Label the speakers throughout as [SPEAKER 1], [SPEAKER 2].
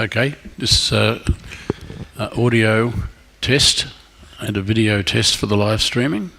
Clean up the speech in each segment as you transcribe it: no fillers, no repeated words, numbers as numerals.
[SPEAKER 1] Okay, this audio test and a video test for the live streaming.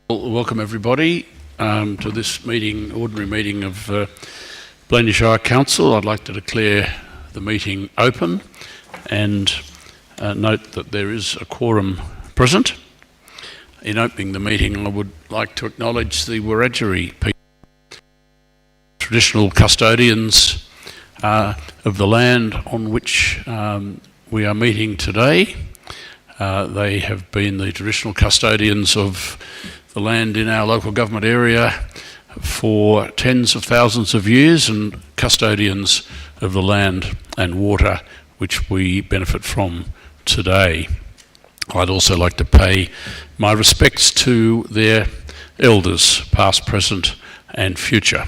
[SPEAKER 1] Well, welcome everybody to this meeting, ordinary meeting of Blayney Shire Council. I'd like to declare the meeting open and note that there is a quorum present. In opening the meeting, I would like to acknowledge the Wiradjuri people, traditional custodians of the land on which we are meeting today. They have been the traditional custodians of the land in our local government area for tens of thousands of years and custodians of the land and water which we benefit from today. I'd also like to pay my respects to their elders, past, present and future.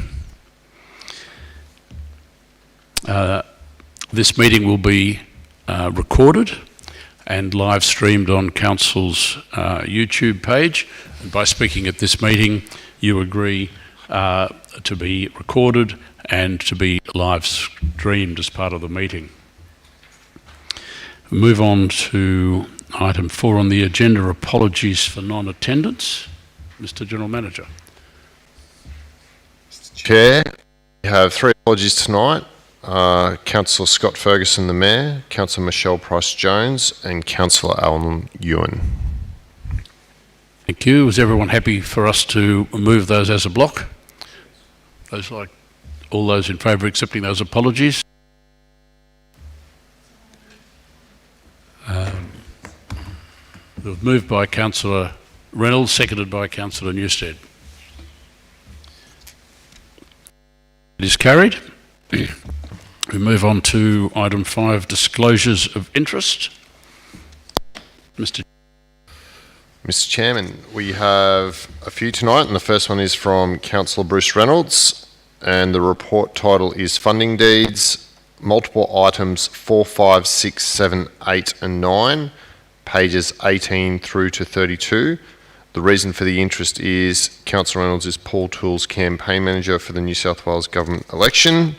[SPEAKER 1] This meeting will be recorded and live streamed on Council's YouTube page. And by speaking at this meeting, you agree to be recorded and to be live streamed as part of the meeting. We'll move on to item 4 on the agenda, apologies for non-attendance. Mr. General Manager.
[SPEAKER 2] Mr. Chair, we have 3 apologies tonight. Councillor Scott Ferguson, the Mayor, Councillor Michelle Price-Jones and Councillor Alan Ewan.
[SPEAKER 1] Thank you. Is everyone happy for us to move those as a block? All those in favour of accepting those apologies? Moved by Councillor Reynolds, seconded by Councillor Newstead. It is carried. We move on to item 5, disclosures of interest. Mr.
[SPEAKER 2] Chairman, we have a few tonight, and the first one is from Councillor Bruce Reynolds, and the report title is Funding Deeds, multiple items 4, 5, 6, 7, 8 and 9, pages 18 through to 32. The reason for the interest is Councillor Reynolds is Paul Toole's campaign manager for the New South Wales government election.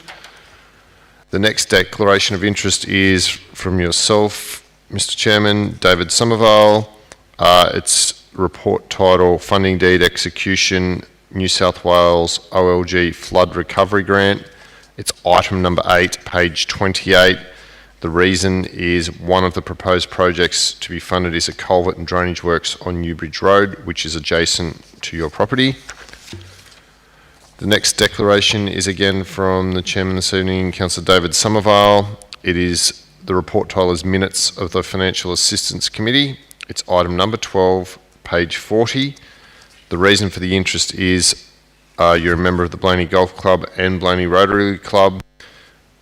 [SPEAKER 2] The next declaration of interest is from yourself, Mr. Chairman, David Somervale. It's report title, Funding Deed Execution, New South Wales OLG Flood Recovery Grant. It's item number 8, page 28. The reason is one of the proposed projects to be funded is a culvert and drainage works on Newbridge Road, which is adjacent to your property. The next declaration is again from the Chairman this evening, Councillor David Somervale. It is, the report title is Minutes of the Financial Assistance Committee. It's item number 12, page 40. The reason for the interest is you're a member of the Blayney Golf Club and Blayney Rotary Club.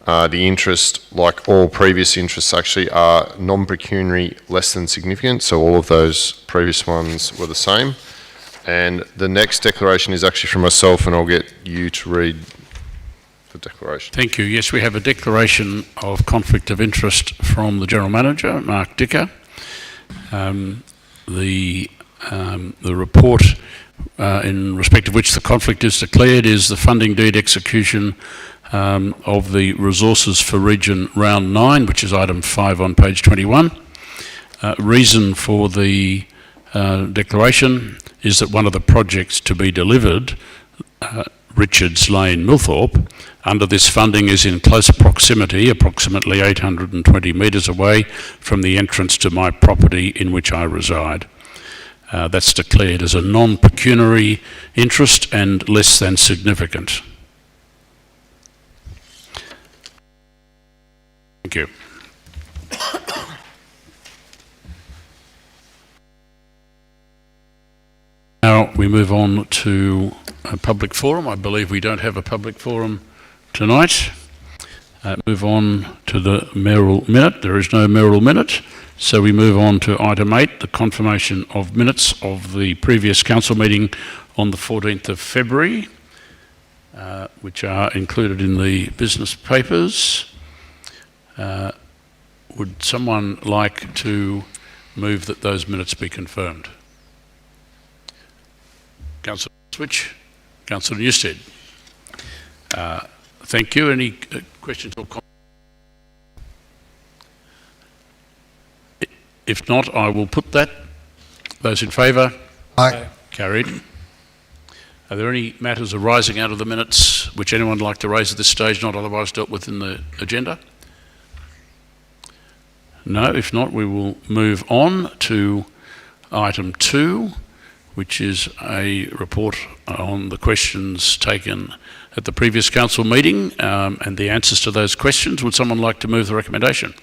[SPEAKER 2] The interest, like all previous interests actually, are non-pecuniary, less than significant, so all of those previous ones were the same. And the next declaration is actually from myself, and I'll get you to read the declaration.
[SPEAKER 1] Thank you. Yes, we have a declaration of conflict of interest from the General Manager, Mark Dicker. The report in respect of which the conflict is declared is the funding deed execution of the resources for Region Round 9, which is item 5 on page 21. Reason for the declaration is that one of the projects to be delivered, Richards Lane, Millthorpe, under this funding is in close proximity, approximately 820 metres away from the entrance to my property in which I reside. That's declared as a non-pecuniary interest and less than significant. Thank you. Now we move on to a public forum. I believe we don't have a public forum tonight. Move on to the mayoral minute. There is no mayoral minute. So we move on to item 8, the confirmation of minutes of the previous council meeting on the 14th of February, which are included in the business papers. Would someone like to move that those minutes be confirmed? Councillor Switch, Councillor Newstead. Thank you. Any questions or comments? If not, I will put that. Those in favour?
[SPEAKER 3] Aye.
[SPEAKER 1] Carried. Are there any matters arising out of the minutes which anyone would like to raise at this stage, not otherwise dealt with in the agenda? No, if not, we will move on to item 2, which is a report on the questions taken at the previous council meeting and the answers to those questions. Would someone like to move the recommendation?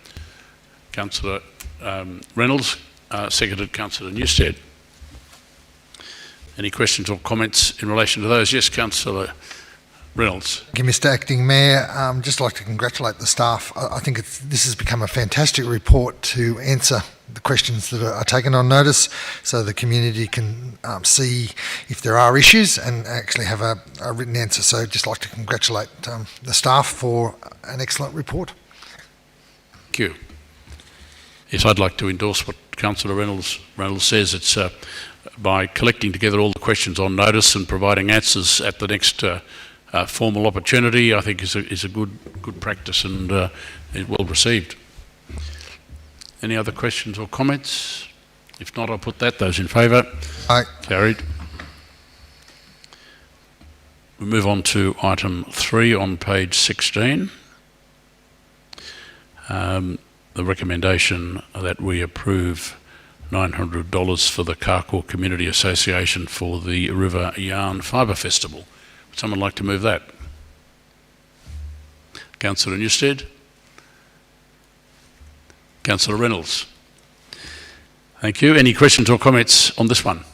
[SPEAKER 1] Councillor Reynolds, seconded Councillor Newstead. Any questions or comments in relation to those? Yes, Councillor Reynolds.
[SPEAKER 3] Thank you, Mr Acting Mayor. Just like to congratulate the staff. I think this has become a fantastic report to answer the questions that are taken on notice, so the community can see if there are issues and actually have a written answer. So just like to congratulate the staff for an excellent report.
[SPEAKER 1] Thank you. Yes, I'd like to endorse what Councillor Reynolds says. It's by collecting together all the questions on notice and providing answers at the next formal opportunity, I think is a good practice and is well received. Any other questions or comments? If not, I'll put that. Those in favour?
[SPEAKER 3] Aye.
[SPEAKER 1] Carried. We move on to item 3 on page 16. The recommendation that we approve $900 for the Carcoar Community Association for the River Yarn Fibre Festival. Would someone like to move that? Councillor Newstead? Councillor Reynolds? Thank you. Any questions or comments on this one?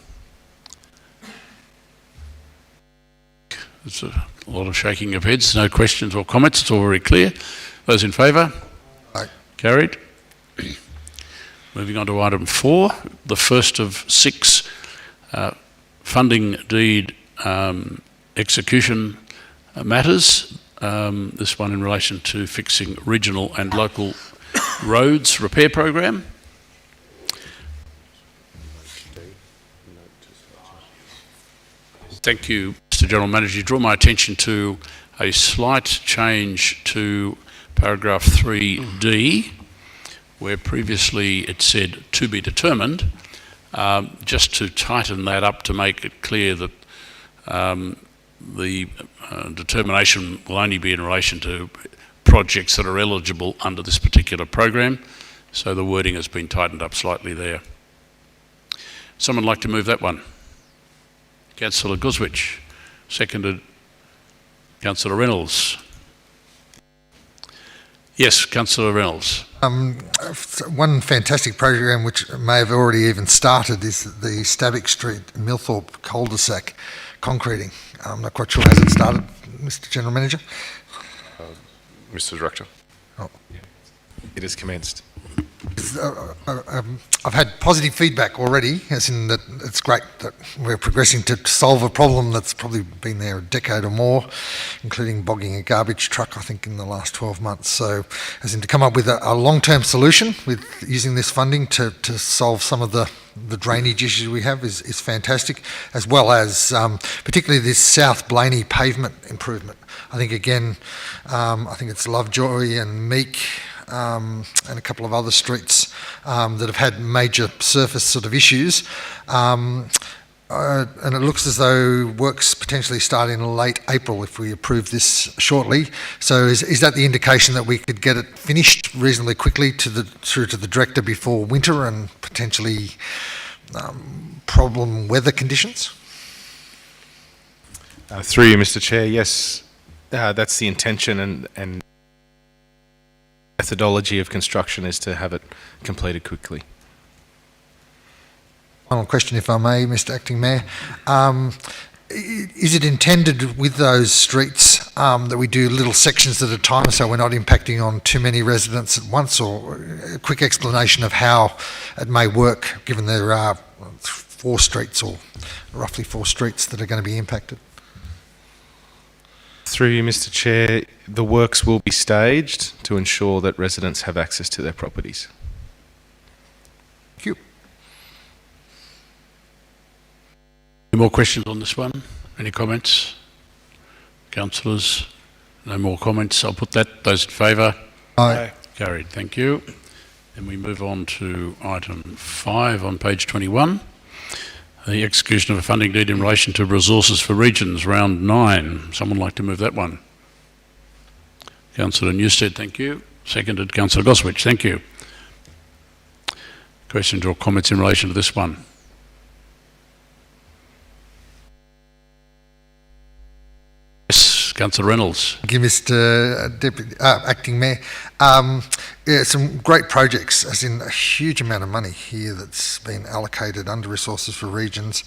[SPEAKER 1] There's a lot of shaking of heads. No questions or comments. It's all very clear. Those in favour?
[SPEAKER 3] Aye.
[SPEAKER 1] Carried. Moving on to item 4, the first of 6 funding deed execution matters. This one in relation to fixing regional and local roads repair program. Thank you, Mr. General Manager. You draw my attention to a slight change to paragraph 3D, where previously it said to be determined, just to tighten that up to make it clear that the determination will only be in relation to projects that are eligible under this particular program. So the wording has been tightened up slightly there. Someone like to move that one? Councillor Guswich, seconded Councillor Reynolds. Yes, Councillor Reynolds.
[SPEAKER 3] One fantastic program which may have already even started is the Stavick Street Millthorpe cul-de-sac concreting. I'm not quite sure, has it started, Mr. General Manager?
[SPEAKER 2] Mr. Director.
[SPEAKER 3] Oh.
[SPEAKER 4] It has commenced.
[SPEAKER 3] I've had positive feedback already, as in that it's great that we're progressing to solve a problem that's probably been there a decade or more, including bogging a garbage truck, I think, in the last 12 months. So, as in to come up with a long-term solution with using this funding to solve some of the drainage issues we have is fantastic, as well as particularly this South Blayney pavement improvement. I think, again, I think it's Lovejoy and Meek, and a couple of other streets that have had major surface sort of issues. And it looks as though work's potentially start in late April if we approve this shortly. So is that the indication that we could get it finished reasonably quickly through to the director before winter and potentially problem weather conditions?
[SPEAKER 4] Through you, Mr. Chair, yes, that's the intention, and methodology of construction is to have it completed quickly.
[SPEAKER 3] Final question, if I may, Mr. Acting Mayor. Is it intended with those streets that we do little sections at a time so we're not impacting on too many residents at once, or a quick explanation of how it may work, given there are 4 streets or roughly 4 streets that are going to be impacted?
[SPEAKER 4] Through you, Mr. Chair, the works will be staged to ensure that residents have access to their properties.
[SPEAKER 3] Thank you.
[SPEAKER 1] Any more questions on this one? Any comments? Councillors? No more comments. I'll put that. Those in favour?
[SPEAKER 3] Aye.
[SPEAKER 1] Carried. Thank you. Then we move on to item 5 on page 21. The execution of a funding deed in relation to resources for regions, round 9. Someone like to move that one? Councillor Newstead, thank you. Seconded Councillor Goswich, thank you. Questions or comments in relation to this one? Yes, Councillor Reynolds.
[SPEAKER 3] Thank you, Mr. Deputy Acting Mayor. Yeah, some great projects, as in a huge amount of money here that's been allocated under resources for regions.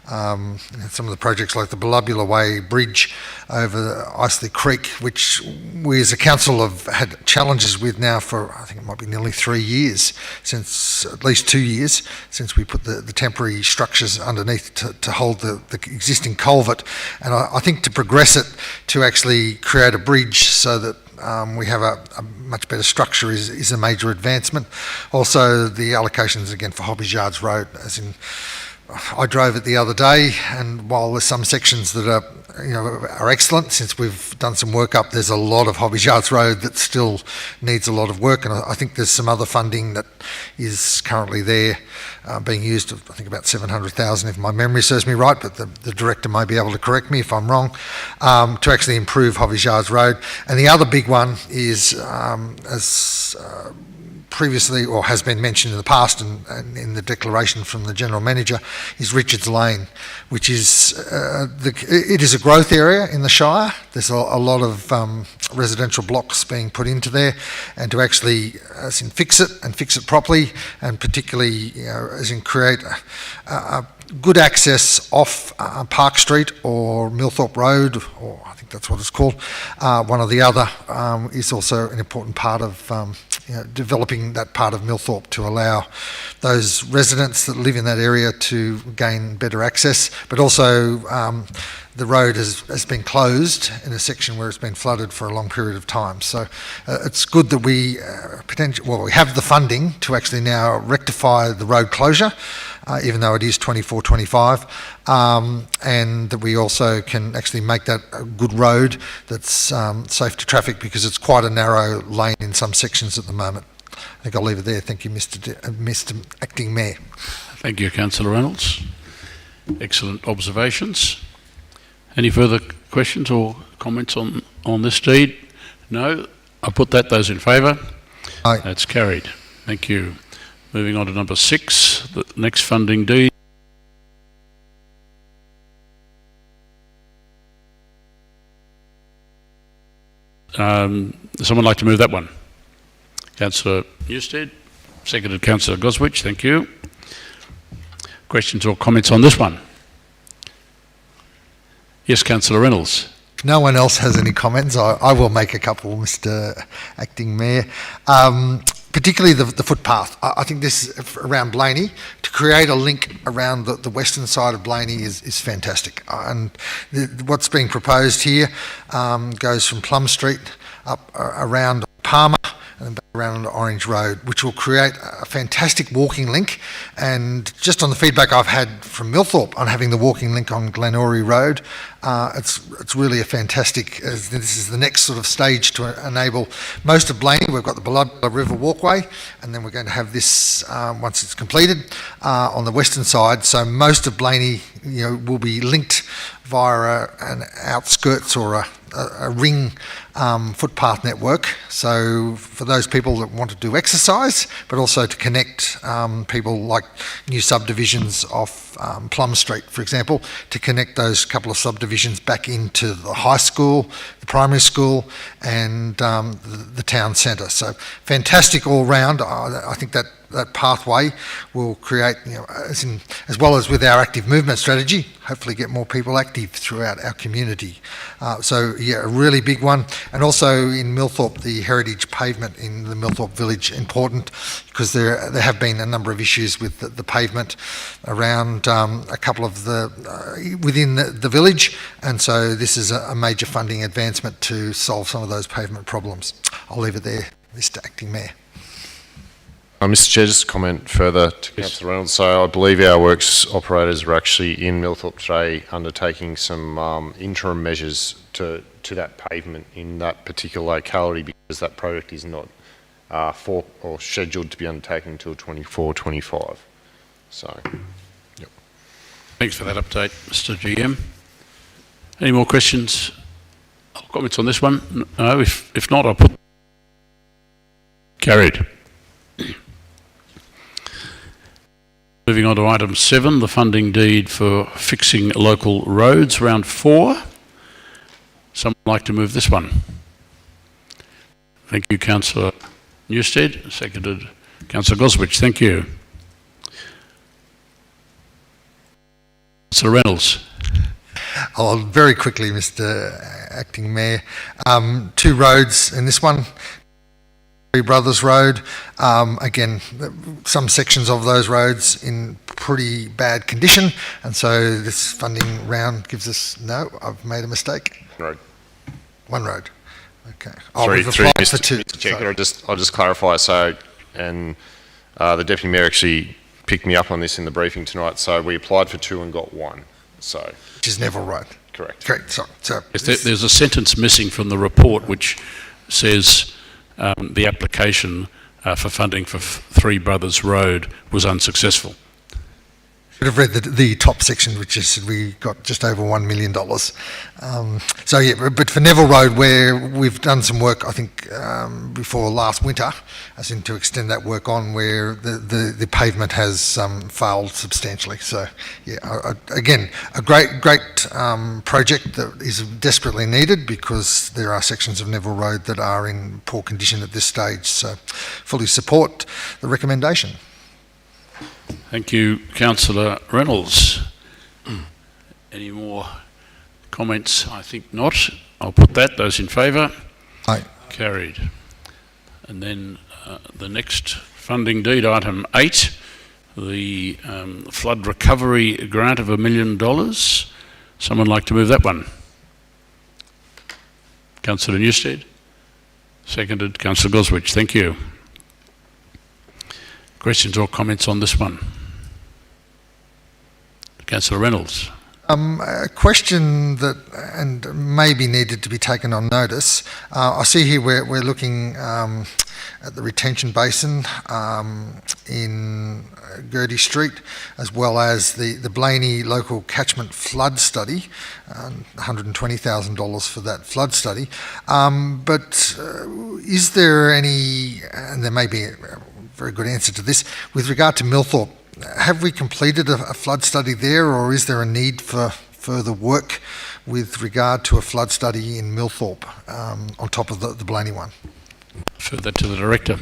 [SPEAKER 3] And some of the projects like the Ballabula Way Bridge over Isley Creek, which we as a council have had challenges with now for, I think it might be nearly 3 years, since at least 2 years, since we put the temporary structures underneath to hold the existing culvert. And I think to progress it to actually create a bridge so that we have a much better structure is a major advancement. Also, the allocations again for Hobbies Yards Road, as in I drove it the other day, and while there's some sections that are excellent, since we've done some work up, there's a lot of Hobbies Yards Road that still needs a lot of work, and I think there's some other funding that is currently there being used, I think about 700,000 if my memory serves me right, but the director may be able to correct me if I'm wrong, to actually improve Hobbies Yards Road. And the other big one is, as previously, or has been mentioned in the past and in the declaration from the General Manager, is Richards Lane, which is, it is a growth area in the Shire. There's a lot of residential blocks being put into there, and to actually, as in fix it properly, and particularly, as in create a good access off Park Street or Millthorpe Road, or I think that's what it's called, one or the other, is also an important part of developing that part of Millthorpe to allow those residents that live in that area to gain better access, but also the road has been closed in a section where it's been flooded for a long period of time. So it's good that we we have the funding to actually now rectify the road closure, even though it is 24-25, and that we also can actually make that a good road that's safe to traffic, because it's quite a narrow lane in some sections at the moment. I think I'll leave it there. Thank you, Mr. Acting Mayor.
[SPEAKER 1] Thank you, Councillor Reynolds. Excellent observations. Any further questions or comments on this deed? No? I put that. Those in favour?
[SPEAKER 3] Aye.
[SPEAKER 1] That's carried. Thank you. Moving on to number 6, the next funding deed. Someone like to move that one? Councillor Newstead, seconded Councillor Goswich. Thank you. Questions or comments on this one? Yes, Councillor Reynolds.
[SPEAKER 3] If no one else has any comments, I will make a couple, Mr. Acting Mayor. Particularly the footpath. I think this around Blayney, to create a link around the western side of Blayney is fantastic. And what's being proposed here goes from Plum Street up around Palmer and back around onto Orange Road, which will create a fantastic walking link. And just on the feedback I've had from Millthorpe on having the walking link on Glenorrey Road, it's really a fantastic, this is the next sort of stage to enable most of Blayney. We've got the Ballabla River Walkway, and then we're going to have this, once it's completed, on the western side. So most of Blayney, will be linked via an outskirts or a ring footpath network. So for those people that want to do exercise, but also to connect people like new subdivisions off Plum Street, for example, to connect those couple of subdivisions back into the high school, the primary school, and the town centre. So fantastic all round. I think that pathway will create, as well as with our active movement strategy, hopefully get more people active throughout our community. So yeah, a really big one. And also in Millthorpe, the heritage pavement in the Millthorpe village, important, because there have been a number of issues with the pavement around a couple of within the village, and so this is a major funding advancement to solve some of those pavement problems. I'll leave it there, Mr. Acting Mayor.
[SPEAKER 2] Mr. Chair, just a comment further to Councillor Reynolds. So I believe our works operators were actually in Millthorpe today undertaking some interim measures to that pavement in that particular locality, because that project is not scheduled to be undertaken until 24-25. So, yep.
[SPEAKER 1] Thanks for that update, Mr. GM. Any more questions or comments on this one? No, if not, I'll put carried. Moving on to item 7, the funding deed for fixing local roads, round 4. Someone like to move this one? Thank you, Councillor Newstead. Seconded Councillor Goswich. Thank you. Councillor Reynolds.
[SPEAKER 3] Oh, very quickly, Mr. Acting Mayor. 2 roads in this one. Three Brothers Road, again, some sections of those roads in pretty bad condition, and so this funding round gives us, no, I've made a mistake.
[SPEAKER 2] Road.
[SPEAKER 3] 1 road. Okay.
[SPEAKER 2] Sorry,
[SPEAKER 3] we've applied for 2.
[SPEAKER 2] Mr. Chair, I'll just clarify. So, and the Deputy Mayor actually picked me up on this in the briefing tonight. So we applied for 2 and got 1. So,
[SPEAKER 3] which is Neville Road.
[SPEAKER 2] Correct.
[SPEAKER 3] Correct. So
[SPEAKER 1] Yes, there's a sentence missing from the report which says the application for funding for 3 Brothers Road was unsuccessful.
[SPEAKER 3] Should have read the top section, which is we got just over $1 million. So yeah, but for Neville Road, where we've done some work, I think before last winter, as in to extend that work on, where the pavement has failed substantially. So yeah, again, a great project that is desperately needed, because there are sections of Neville Road that are in poor condition at this stage. So fully support the recommendation.
[SPEAKER 1] Thank you, Councillor Reynolds. Any more comments? I think not. I'll put that. Those in favour?
[SPEAKER 3] Aye.
[SPEAKER 1] Carried. And then the next funding deed, item 8, the flood recovery grant of $1 million. Someone like to move that one? Councillor Newstead. Seconded, Councillor Goswich. Thank you. Questions or comments on this one? Councillor Reynolds.
[SPEAKER 3] A question that and maybe needed to be taken on notice. I see here we're looking at the retention basin in Gertie Street, as well as the Blayney local catchment flood study, $120,000 for that flood study. But is there any, and there may be a very good answer to this, with regard to Millthorpe, have we completed a flood study there, or is there a need for further work with regard to a flood study in Millthorpe on top of the Blayney one?
[SPEAKER 1] Refer that to the Director.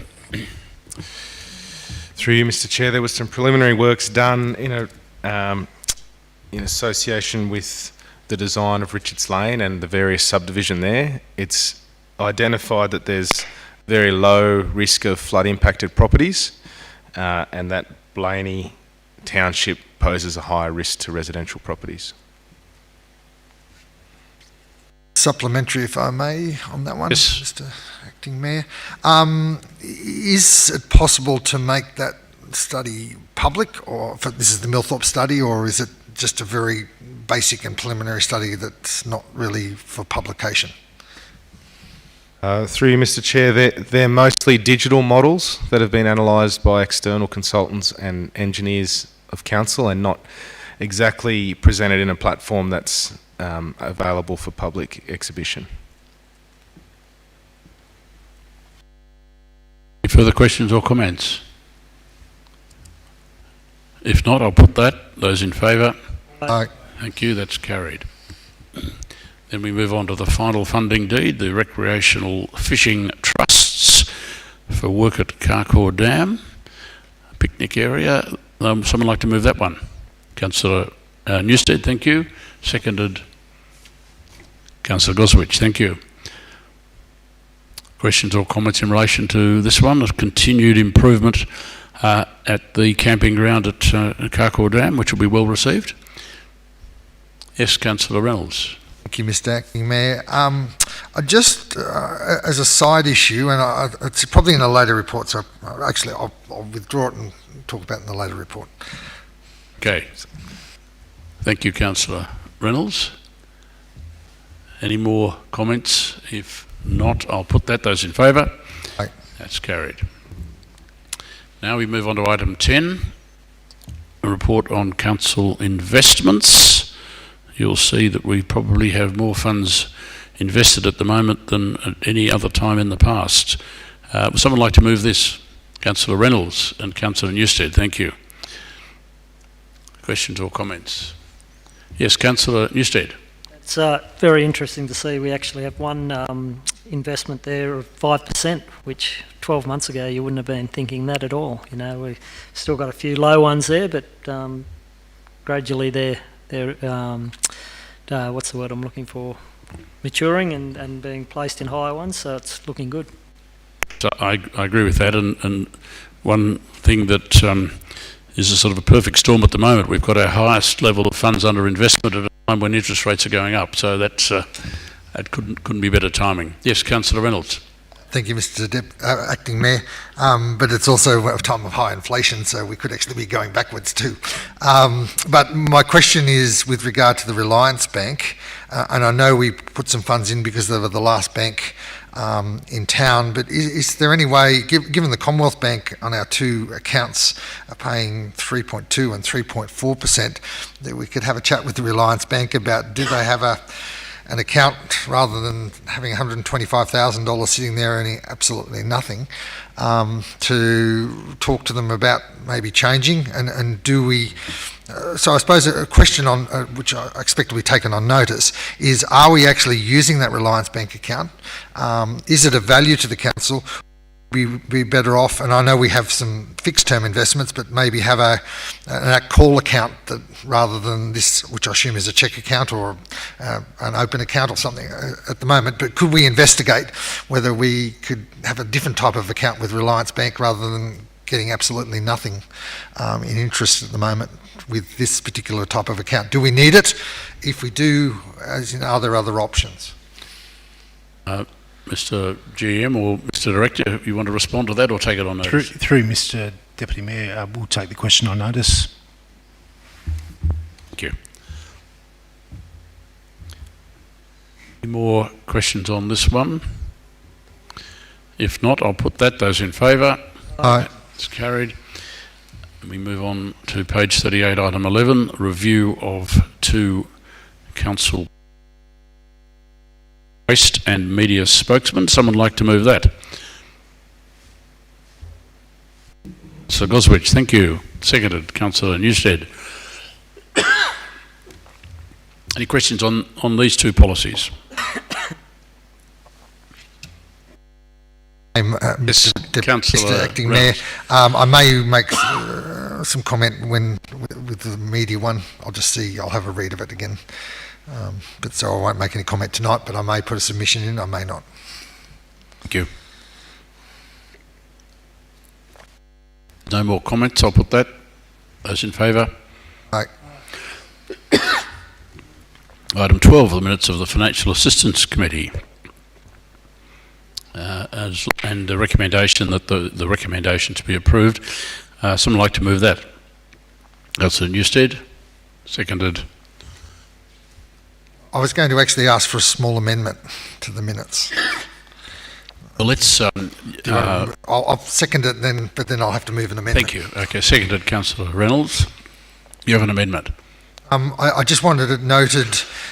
[SPEAKER 4] Through you, Mr. Chair, there was some preliminary works done in association with the design of Richards Lane and the various subdivision there. It's identified that there's very low risk of flood impacted properties and that Blayney Township poses a higher risk to residential properties.
[SPEAKER 3] Supplementary, if I may, on that one,
[SPEAKER 1] Yes.
[SPEAKER 3] Mr. Acting Mayor. Is it possible to make that study public, or this is the Millthorpe study, or is it just a very basic and preliminary study that's not really for publication?
[SPEAKER 4] Through you, Mr. Chair, they're mostly digital models that have been analysed by external consultants and engineers of council, and not exactly presented in a platform that's available for public exhibition.
[SPEAKER 1] Any further questions or comments? If not, I'll put that. Those in favour?
[SPEAKER 3] Aye.
[SPEAKER 1] Thank you, that's carried. Then we move on to the final funding deed, the recreational fishing trusts for work at Carcoar Dam, picnic area. Someone like to move that one? Councillor Newstead, thank you. Seconded, Councillor Goswich, thank you. Questions or comments in relation to this one, of continued improvement at the camping ground at Carcoar Dam, which will be well received? Yes, Councillor Reynolds.
[SPEAKER 3] Thank you, Mr. Acting Mayor. I just, as a side issue, and it's probably in a later report, so actually I'll withdraw it and talk about it in the later report.
[SPEAKER 1] Okay. Thank you, Councillor Reynolds. Any more comments? If not, I'll put that. Those in favour?
[SPEAKER 3] Aye.
[SPEAKER 1] That's carried. Now we move on to item 10, a report on council investments. You'll see that we probably have more funds invested at the moment than at any other time in the past. Would someone like to move this? Councillor Reynolds and Councillor Newstead, thank you. Questions or comments? Yes, Councillor Newstead.
[SPEAKER 5] It's very interesting to see we actually have one investment there of 5%, which 12 months ago you wouldn't have been thinking that at all. You know, we've still got a few low ones there, but gradually they're what's the word I'm looking for? Maturing and being placed in higher ones, so it's looking good.
[SPEAKER 1] So I agree with that, and one thing that is a sort of a perfect storm at the moment, we've got our highest level of funds under investment at a time when interest rates are going up, so that's that couldn't be better timing. Yes, Councillor Reynolds.
[SPEAKER 3] Thank you, Mr. Acting Mayor. But it's also a time of high inflation, so we could actually be going backwards too. But my question is with regard to the Reliance Bank, and I know we put some funds in because they were the last bank in town, but is there any way, given the Commonwealth Bank on our two accounts are paying 3.2 and 3.4%, that we could have a chat with the Reliance Bank about, do they have an account rather than having $125,000 sitting there earning absolutely nothing, to talk to them about maybe changing, and do we, so I suppose a question on which I expect will be taken on notice is, are we actually using that Reliance Bank account? Is it of value to the council? Be better off, and I know we have some fixed term investments, but maybe have a call account that, rather than this, which I assume is a cheque account or an open account or something at the moment, but could we investigate whether we could have a different type of account with Reliance Bank rather than getting absolutely nothing in interest at the moment with this particular type of account. Do we need it? If we do, are there other options?
[SPEAKER 1] Mr. GM or Mr. Director, you want to respond to that or take it on notice?
[SPEAKER 6] Through Mr. Deputy Mayor, we'll take the question on notice.
[SPEAKER 1] Thank you. Any more questions on this one? If not, I'll put that. Those in favour?
[SPEAKER 3] Aye.
[SPEAKER 1] It's carried. We move on to page 38, item 11, review of 2 council waste and media spokesmen. Someone like to move that? Sir Goswich, thank you. Seconded, Councillor Newstead. Any questions on these 2 policies? Yes, Councillor
[SPEAKER 3] Mr. Acting Mayor,
[SPEAKER 1] Reynolds.
[SPEAKER 3] I may make some comment with the media one. I'll just see. I'll have a read of it again. But so I won't make any comment tonight. But I may put a submission in. I may not.
[SPEAKER 1] Thank you. No more comments. I'll put that. Those in favour?
[SPEAKER 3] Aye.
[SPEAKER 1] Item 12, the minutes of the Financial Assistance Committee. And the recommendation that the recommendation to be approved. Someone like to move that? Councillor Newstead, seconded.
[SPEAKER 3] I was going to actually ask for a small amendment to the minutes.
[SPEAKER 1] Well, let's.
[SPEAKER 3] I'll second it then, but then I'll have to move an amendment.
[SPEAKER 1] Thank you. Okay, seconded, Councillor Reynolds. You have an amendment.
[SPEAKER 3] I just wanted it noted,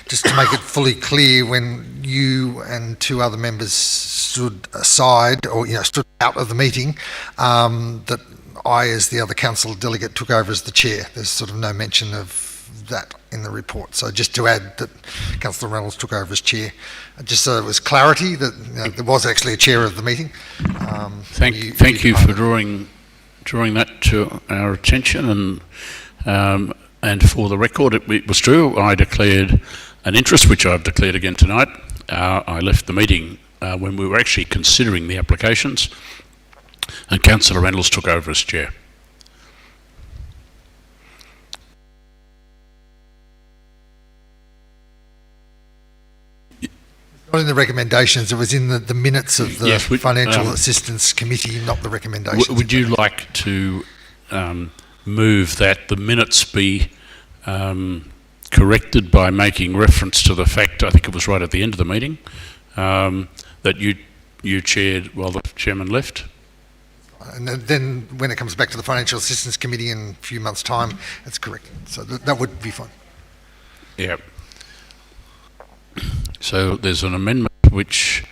[SPEAKER 3] just to make it fully clear, when you and 2 other members stood aside, or stood out of the meeting, that I, as the other council delegate, took over as the chair. There's sort of no mention of that in the report. So just to add that Councillor Reynolds took over as chair, just so there was clarity that there was actually a chair of the meeting.
[SPEAKER 1] Thank you for drawing that to our attention, and for the record, it was true. I declared an interest, which I've declared again tonight. I left the meeting when we were actually considering the applications, and Councillor Reynolds took over as chair.
[SPEAKER 3] Not in the recommendations, it was in the minutes of the
[SPEAKER 1] Yes,
[SPEAKER 3] Financial Assistance Committee, not the recommendations.
[SPEAKER 1] Would you like to move that the minutes be corrected by making reference to the fact, I think it was right at the end of the meeting, that you chaired while the chairman left?
[SPEAKER 3] And then when it comes back to the Financial Assistance Committee in a few months' time, it's correct. So that would be fine.
[SPEAKER 1] Yeah. So there's an amendment which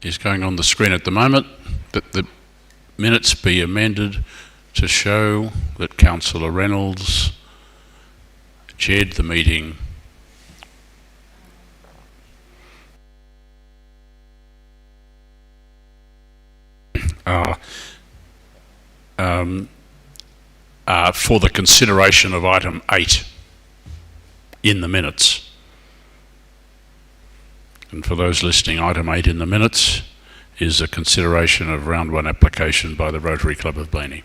[SPEAKER 1] is going on the screen at the moment, that the minutes be amended to show that Councillor Reynolds chaired the meeting for the consideration of item 8 in the minutes. And for those listening, item 8 in the minutes is a consideration of round 1 application by the Rotary Club of Blayney.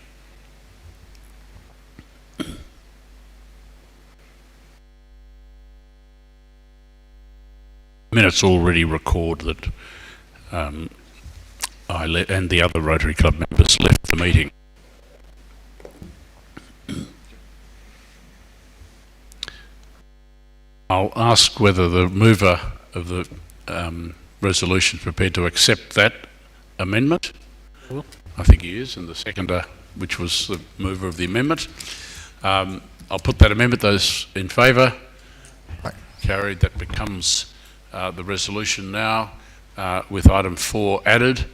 [SPEAKER 1] Minutes already record that I and the other Rotary Club members left the meeting. I'll ask whether the mover of the resolution is prepared to accept that amendment.
[SPEAKER 5] Well.
[SPEAKER 1] I think he is, and the seconder, which was the mover of the amendment. I'll put that amendment. Those in favour? Carried. That becomes the resolution now, with item 4 added.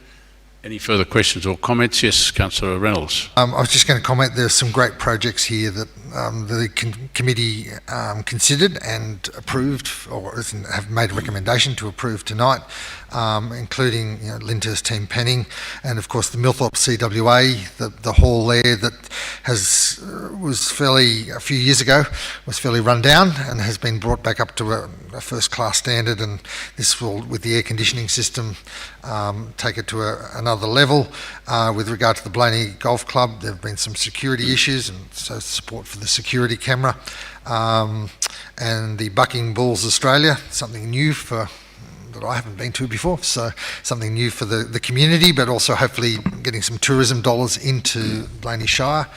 [SPEAKER 1] Any further questions or comments? Yes, Councillor Reynolds.
[SPEAKER 3] I was just going to comment, there's some great projects here that committee considered and approved, or have made a recommendation to approve tonight, including Linter's team Penning, and of course the Millthorpe CWA, the hall there that was fairly, a few years ago, was fairly run down and has been brought back up to a first class standard, and this will, with the air conditioning system, take it to another level. With regard to the Blayney Golf Club, there have been some security issues, and so support for the security camera. And the Bucking Bulls Australia, something new that I haven't been to before, so something new for the community, but also hopefully getting some tourism dollars into Blayney Shire,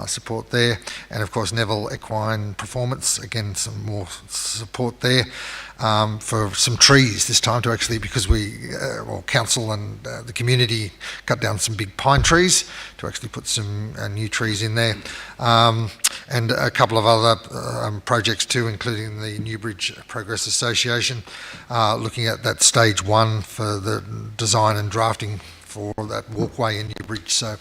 [SPEAKER 3] support there. And of course Neville Equine Performance, again some more support there, for some trees this time, to actually, because council and the community cut down some big pine trees, to actually put some new trees in there, and a couple of other projects too, including the Newbridge Progress Association, looking at that stage 1 for the design and drafting for that walkway in Newbridge. So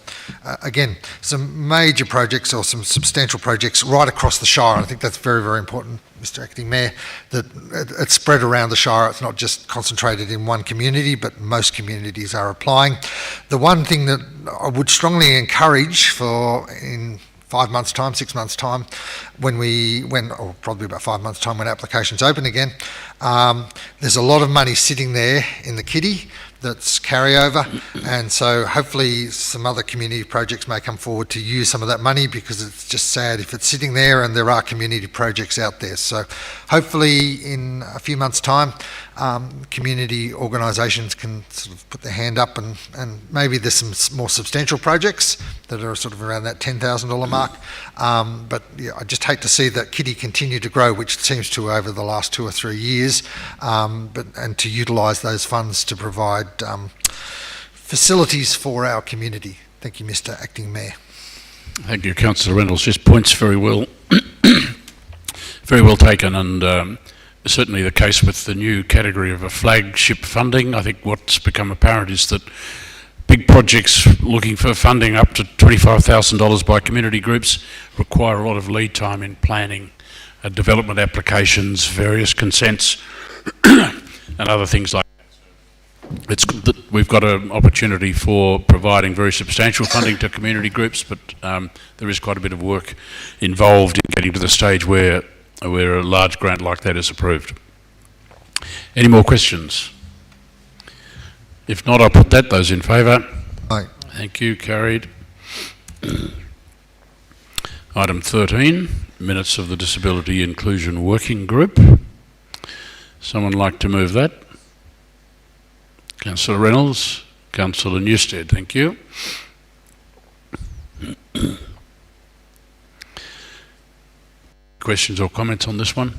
[SPEAKER 3] again, some major projects, or some substantial projects right across the Shire. I think that's very, very important, Mr Acting Mayor, that it's spread around the Shire. It's not just concentrated in one community, but most communities are applying. The one thing that I would strongly encourage for in 5 months' time, 6 months' time, or probably about 5 months' time when applications open again, there's a lot of money sitting there in the kitty that's carryover, and so hopefully some other community projects may come forward to use some of that money, because it's just sad if it's sitting there, and there are community projects out there. So hopefully in a few months' time, community organisations can sort of put their hand up, and maybe there's some more substantial projects that are sort of around that $10,000 mark. But yeah, I just hate to see that kitty continue to grow, which it seems to over the last 2 or 3 years, and to utilise those funds to provide facilities for our community. Thank you, Mr Acting Mayor.
[SPEAKER 1] Thank you, Councillor Reynolds. Just points very well, very well taken, and certainly the case with the new category of a flagship funding. I think what's become apparent is that big projects looking for funding up to $25,000 by community groups require a lot of lead time in planning, development applications, various consents, and other things like that. It's good that we've got an opportunity for providing very substantial funding to community groups, but there is quite a bit of work involved in getting to the stage where a large grant like that is approved. Any more questions? If not, I'll put that. Those in favour?
[SPEAKER 3] Aye.
[SPEAKER 1] Thank you. Carried. Item 13, minutes of the Disability Inclusion Working Group. Someone like to move that? Councillor Reynolds. Councillor Newstead, thank you. Questions or comments on this one?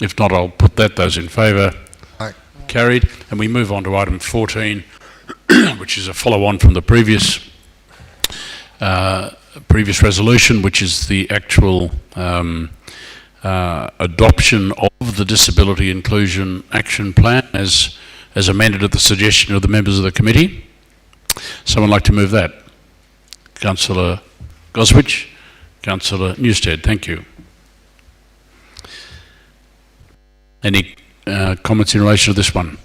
[SPEAKER 1] If not, I'll put that. Those in favour?
[SPEAKER 3] Aye.
[SPEAKER 1] Carried. And we move on to item 14, which is a follow-on from the previous resolution, which is the actual adoption of the Disability Inclusion Action Plan as amended at the suggestion of the members of the committee. Someone like to move that? Councillor Goswich. Councillor Newstead, thank you. Any comments in relation to this one?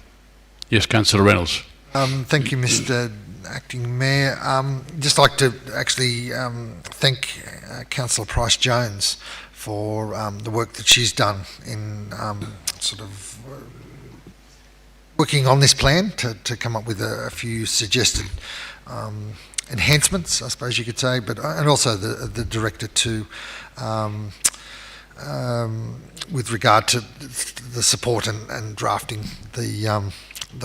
[SPEAKER 1] Yes, Councillor Reynolds.
[SPEAKER 3] Thank you, Mr Acting Mayor. Just like to actually thank Councillor Price-Jones for the work that she's done in sort of working on this plan to come up with a few suggested enhancements, I suppose you could say, and also the director too, with regard to the support and drafting the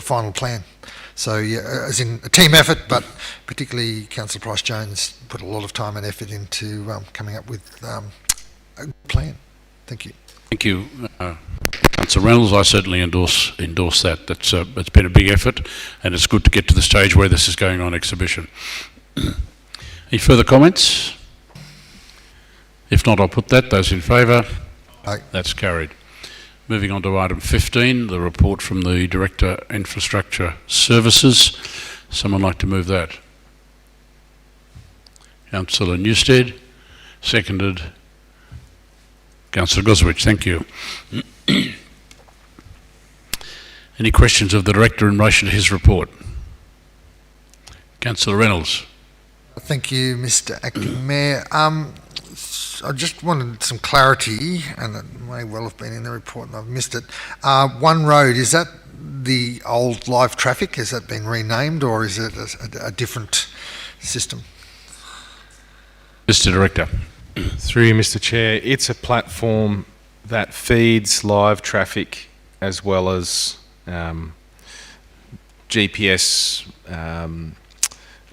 [SPEAKER 3] final plan. So yeah, as in a team effort, but particularly Councillor Price-Jones put a lot of time and effort into coming up with a good plan. Thank you.
[SPEAKER 1] Thank you, Councillor Reynolds. I certainly endorse that. It's been a big effort, and it's good to get to the stage where this is going on exhibition. Any further comments? If not, I'll put that. Those in favour?
[SPEAKER 3] Aye.
[SPEAKER 1] That's carried. Moving on to item 15, the report from the Director, Infrastructure Services. Someone like to move that? Councillor Newstead, seconded Councillor Goswich. Thank you. Any questions of the Director in relation to his report? Councillor Reynolds.
[SPEAKER 3] Thank you, Mr. Acting Mayor. I just wanted some clarity, and it may well have been in the report and I've missed it. One Road, is that the old live traffic? Has that been renamed, or is it a different system?
[SPEAKER 1] Mr. Director.
[SPEAKER 4] Through you, Mr. Chair, it's a platform that feeds live traffic as well as GPS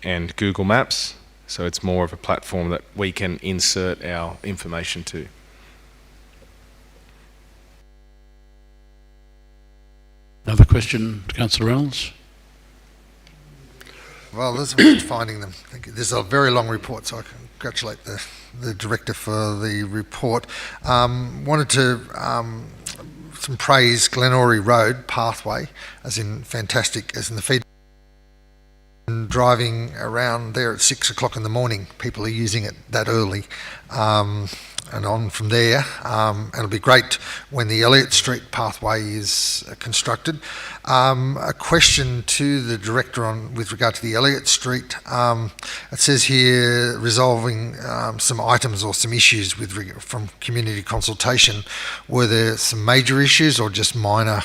[SPEAKER 4] and Google Maps. So it's more of a platform that we can insert our information to.
[SPEAKER 1] Another question, Councillor Reynolds?
[SPEAKER 3] Well, there's just finding them. Thank you. There's a very long report, so I congratulate the Director for the report. Wanted to some praise Glenorrey Road pathway, as in fantastic, as in the feed. Driving around there at 6 o'clock in the morning, people are using it that early, and on from there. And it'll be great when the Elliott Street pathway is constructed. A question to the Director with regard to the Elliott Street. It says here resolving some items or some issues from community consultation. Were there some major issues or just minor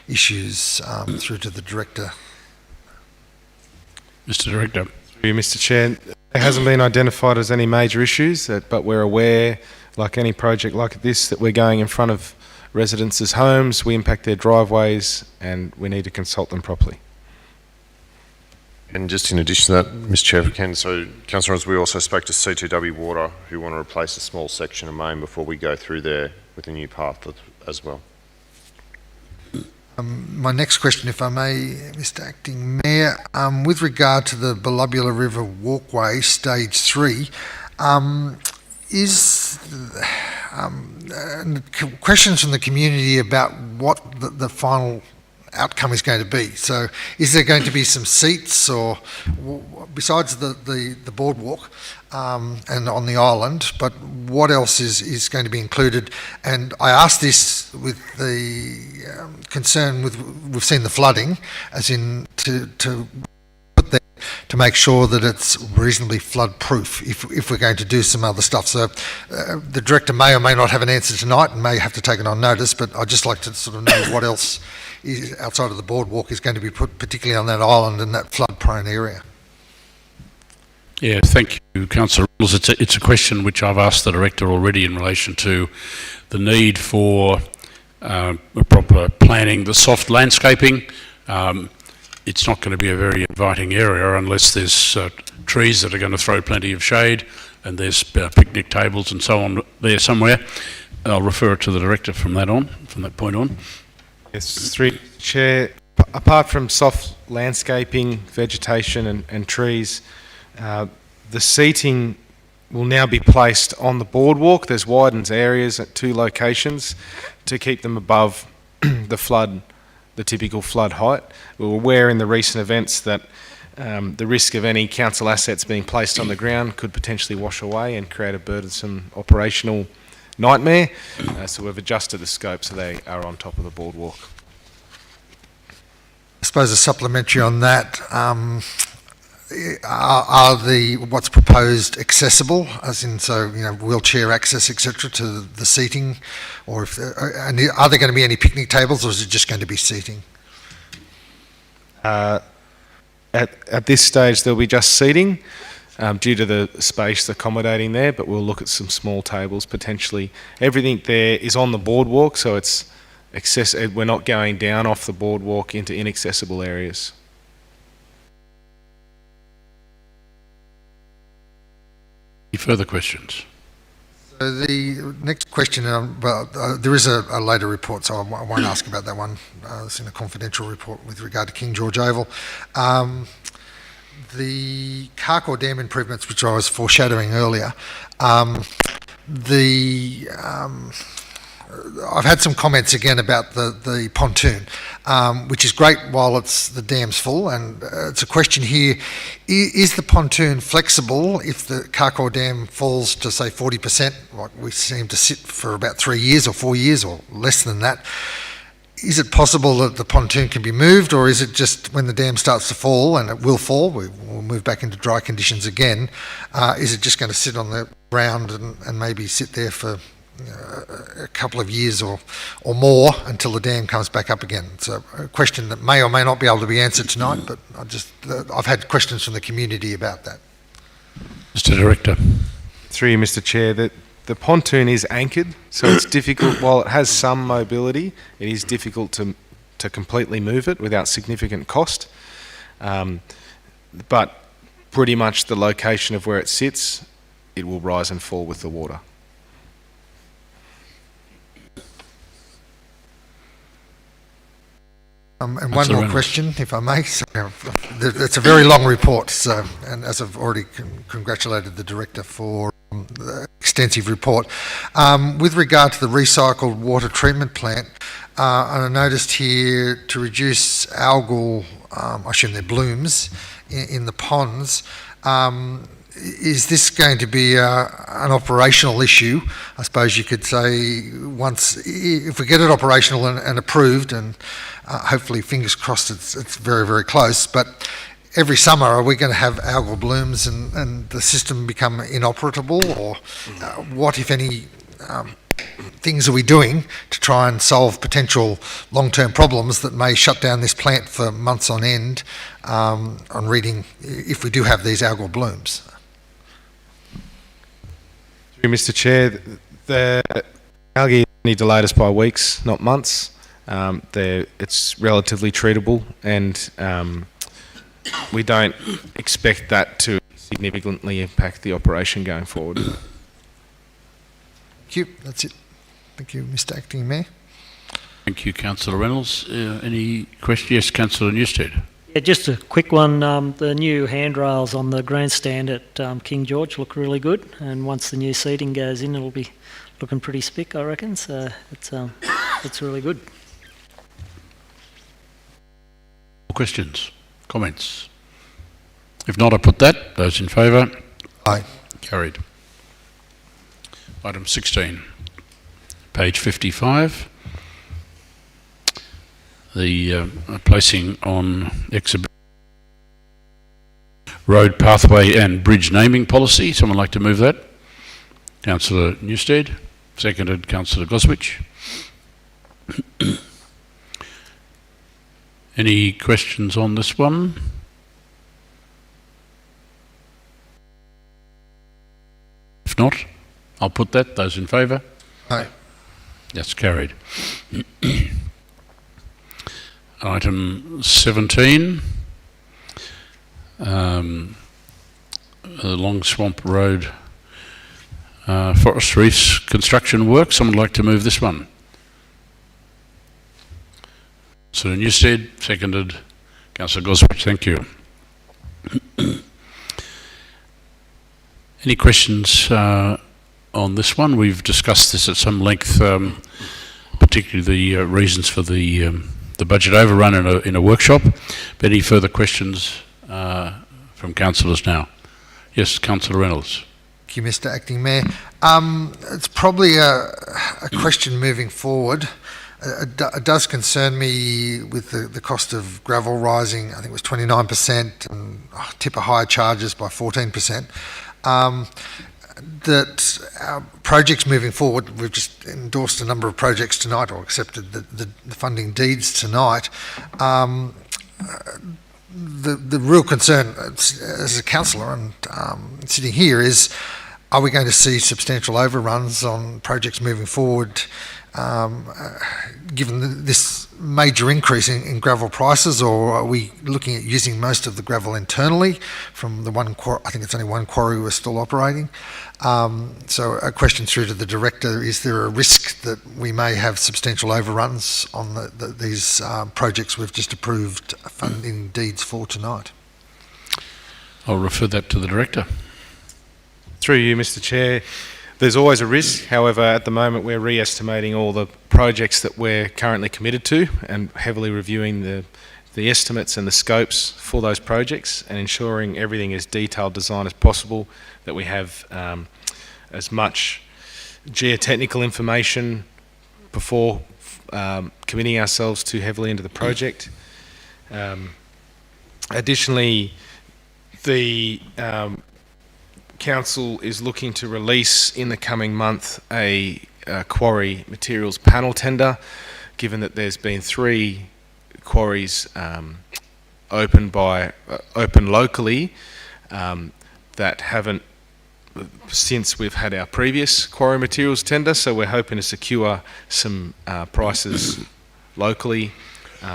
[SPEAKER 3] issues through to the Director?
[SPEAKER 1] Mr. Director.
[SPEAKER 4] Through you, Mr. Chair, there hasn't been identified as any major issues, but we're aware, like any project like this, that we're going in front of residents' homes, we impact their driveways, and we need to consult them properly.
[SPEAKER 2] And just in addition to that, Mr. Chair, if we can, so Councillor Reynolds, we also spoke to C2W Water, who want to replace a small section of main before we go through there with a new path as well.
[SPEAKER 3] My next question, if I may, Mr. Acting Mayor, with regard to the Belubula River Walkway, Stage 3, questions from the community about what the final outcome is going to be. So is there going to be some seats, or besides the boardwalk and on the island, but what else is going to be included? And I ask this with the concern we've seen the flooding, as in to put that, to make sure that it's reasonably flood proof if we're going to do some other stuff. So the Director may or may not have an answer tonight and may have to take it on notice, but I'd just like to sort of know what else is outside of the boardwalk is going to be put, particularly on that island and that flood prone area.
[SPEAKER 1] Yeah, thank you, Councillor Reynolds. It's a question which I've asked the Director already in relation to the need for a proper planning, the soft landscaping. It's not going to be a very inviting area unless there's trees that are going to throw plenty of shade, and there's picnic tables and so on there somewhere. I'll refer it to the Director from that point on.
[SPEAKER 4] Yes, through Chair, apart from soft landscaping, vegetation and trees, the seating will now be placed on the boardwalk. There's widened areas at 2 locations to keep them above the typical flood height. We were aware in the recent events that the risk of any council assets being placed on the ground could potentially wash away and create a burdensome operational nightmare. So we've adjusted the scope so they are on top of the boardwalk.
[SPEAKER 3] I suppose a supplementary on that, are what's proposed accessible, as in, so, you know, wheelchair access, etc., to the seating, or and are there going to be any picnic tables, or is it just going to be seating?
[SPEAKER 4] At this stage, there'll be just seating due to the space accommodating there, but we'll look at some small tables potentially. Everything there is on the boardwalk, so it's we're not going down off the boardwalk into inaccessible areas.
[SPEAKER 1] Any further questions?
[SPEAKER 3] So the next question, there is a later report, so I won't ask about that one. It's in a confidential report with regard to King George Oval. The Carcoar Dam improvements, which I was foreshadowing earlier, I've had some comments again about the pontoon, which is great while the dam's full, and it's a question here, is the pontoon flexible if the Carcoar Dam falls to, say, 40%, like we seem to sit for about 3 years or 4 years or less than that? Is it possible that the pontoon can be moved, or is it just when the dam starts to fall, and it will fall, we'll move back into dry conditions again, is it just going to sit on the ground and maybe sit there for a couple of years or more until the dam comes back up again? It's a question that may or may not be able to be answered tonight, but I've had questions from the community about that.
[SPEAKER 1] Mr. Director.
[SPEAKER 4] Through you, Mr. Chair, that the pontoon is anchored, so it's difficult. While it has some mobility, it is difficult to completely move it without significant cost. But pretty much the location of where it sits, it will rise and fall with the water.
[SPEAKER 3] And one more question, if I may. So, it's a very long report, so, and as I've already congratulated the Director for the extensive report. With regard to the recycled water treatment plant, and I noticed here to reduce algal, I assume they're blooms, in the ponds, is this going to be an operational issue? I suppose you could say once, if we get it operational and approved, and hopefully, fingers crossed, it's very, very close, but every summer are we going to have algal blooms and the system become inoperable, or what, if any, things are we doing to try and solve potential long-term problems that may shut down this plant for months on end on reading if we do have these algal blooms?
[SPEAKER 4] Mr. Chair, the algae only delayed us by weeks, not months. It's relatively treatable, and we don't expect that to significantly impact the operation going forward.
[SPEAKER 3] Thank you. That's it. Thank you, Mr. Acting Mayor.
[SPEAKER 1] Thank you, Councillor Reynolds. Any questions? Yes, Councillor Newstead.
[SPEAKER 5] Yeah, just a quick one. The new handrails on the grandstand at King George look really good, and once the new seating goes in, it'll be looking pretty spick, I reckon. So it's really good.
[SPEAKER 1] Questions? Comments? If not, I put that. Those in favour?
[SPEAKER 3] Aye.
[SPEAKER 1] Carried. Item 16, page 55. The placing on exhibition road, pathway and bridge naming policy. Someone like to move that? Councillor Newstead. Seconded, Councillor Goswich. Any questions on this one? If not, I'll put that. Those in favour?
[SPEAKER 3] Aye.
[SPEAKER 1] That's carried. Item 17, Long Swamp Road Forest Reefs construction work. Someone like to move this one? So Newstead, seconded. Councillor Goswich, thank you. Any questions on this one? We've discussed this at some length, particularly the reasons for the budget overrun in a workshop. But any further questions from councillors now? Yes, Councillor Reynolds.
[SPEAKER 3] Thank you, Mr. Acting Mayor. It's probably a question moving forward. It does concern me with the cost of gravel rising. I think it was 29%, and tipper hire charges by 14%. That our projects moving forward, we've just endorsed a number of projects tonight, or accepted the funding deeds tonight. The real concern as a councillor and sitting here is, are we going to see substantial overruns on projects moving forward, given this major increase in gravel prices, or are we looking at using most of the gravel internally from the one quarry? I think it's only one quarry we're still operating. So a question through to the Director, is there a risk that we may have substantial overruns on these projects we've just approved funding deeds for tonight?
[SPEAKER 1] I'll refer that to the Director.
[SPEAKER 4] Through you, Mr. Chair, There's always a risk. However, at the moment, we're re-estimating all the projects that we're currently committed to and heavily reviewing the estimates and the scopes for those projects and ensuring everything is detailed design as possible, that we have as much geotechnical information before committing ourselves too heavily into the project. Additionally, the Council is looking to release in the coming month a quarry materials panel tender, given that there's been 3 quarries open locally that haven't since we've had our previous quarry materials tender, so we're hoping to secure some prices locally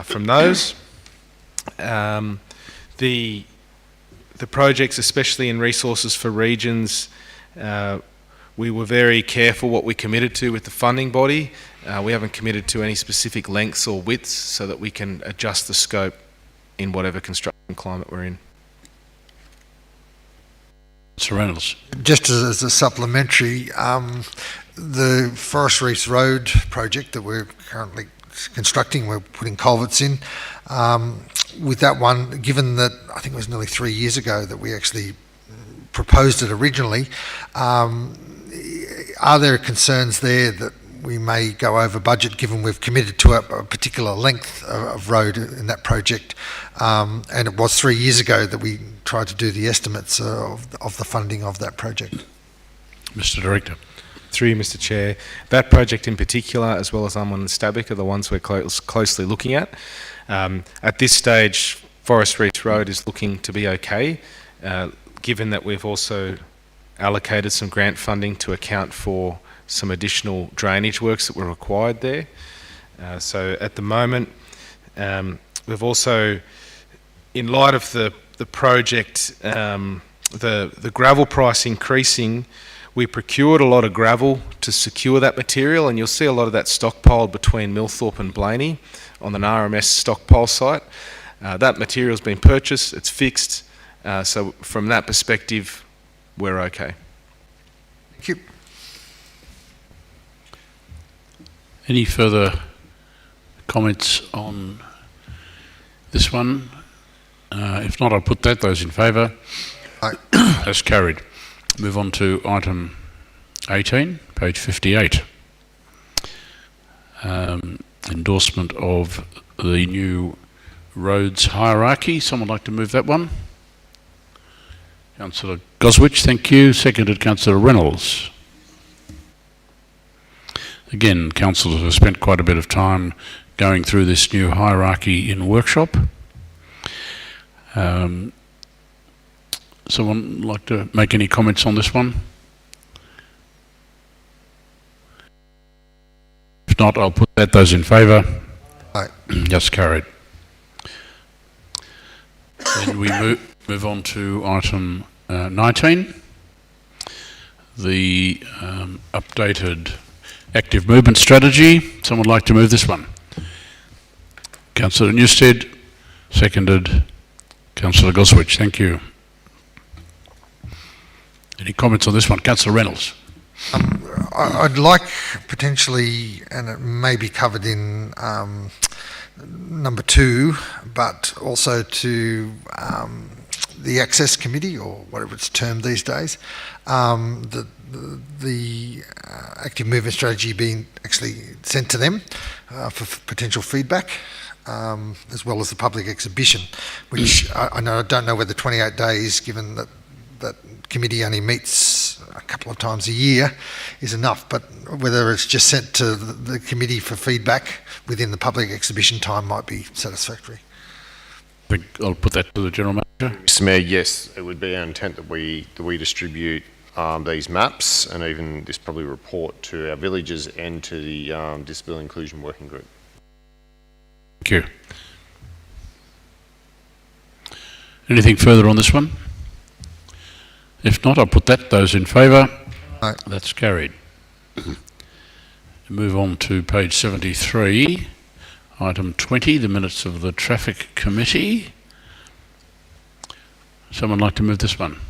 [SPEAKER 4] from those. The projects, especially in resources for regions, we were very careful what we committed to with the funding body. We haven't committed to any specific lengths or widths so that we can adjust the scope in whatever construction climate we're in.
[SPEAKER 1] Sir Reynolds.
[SPEAKER 3] Just as a supplementary, the Forest Reefs Road project that we're currently constructing, we're putting culverts in. With that one, given that I think it was nearly 3 years ago that we actually proposed it originally, are there concerns there that we may go over budget given we've committed to a particular length of road in that project, and it was 3 years ago that we tried to do the estimates of the funding of that project?
[SPEAKER 1] Mr Director.
[SPEAKER 4] Through you, Mr Chair, that project in particular, as well as Amon and Stabik, are the ones we're closely looking at. At this stage, Forest Reefs Road is looking to be okay, given that we've also allocated some grant funding to account for some additional drainage works that were required there. So at the moment, we've also, in light of the project, the gravel price increasing, we procured a lot of gravel to secure that material, and you'll see a lot of that stockpiled between Millthorpe and Blayney on an RMS stockpile site. That material's been purchased, it's fixed, so from that perspective, we're okay.
[SPEAKER 3] Thank you.
[SPEAKER 1] Any further comments on this one? If not, I'll put those in favour.
[SPEAKER 3] Aye.
[SPEAKER 1] That's carried. Move on to item 18, page 58. Endorsement of the new roads hierarchy. Someone like to move that one? Councillor Goswich, thank you. Seconded, Councillor Reynolds. Again, councillors have spent quite a bit of time going through this new hierarchy in workshop. Someone like to make any comments on this one? If not, I'll put those in favour.
[SPEAKER 3] Aye.
[SPEAKER 1] Just carried. Then we move on to item 19, the updated active movement strategy. Someone like to move this one? Councillor Newstead, seconded, Councillor Goswich. Thank you. Any comments on this one? Councillor Reynolds.
[SPEAKER 3] I'd like potentially, and it may be covered in number 2, but also to the Access Committee, or whatever it's termed these days, the active movement strategy being actually sent to them for potential feedback, as well as the public exhibition, which I don't know whether 28 days, given that committee only meets a couple of times a year, is enough, but whether it's just sent to the committee for feedback within the public exhibition time might be satisfactory.
[SPEAKER 1] I think I'll put that to the General Manager.
[SPEAKER 2] Mr Mayor, yes, it would be our intent that we distribute these maps and even this probably report to our villages and to the Disability Inclusion Working Group.
[SPEAKER 1] Thank you. Anything further on this one? If not, I'll put those in favour.
[SPEAKER 3] Aye.
[SPEAKER 1] That's carried. Move on to page 73, item 20, the minutes of the Traffic Committee. Someone like to move this one?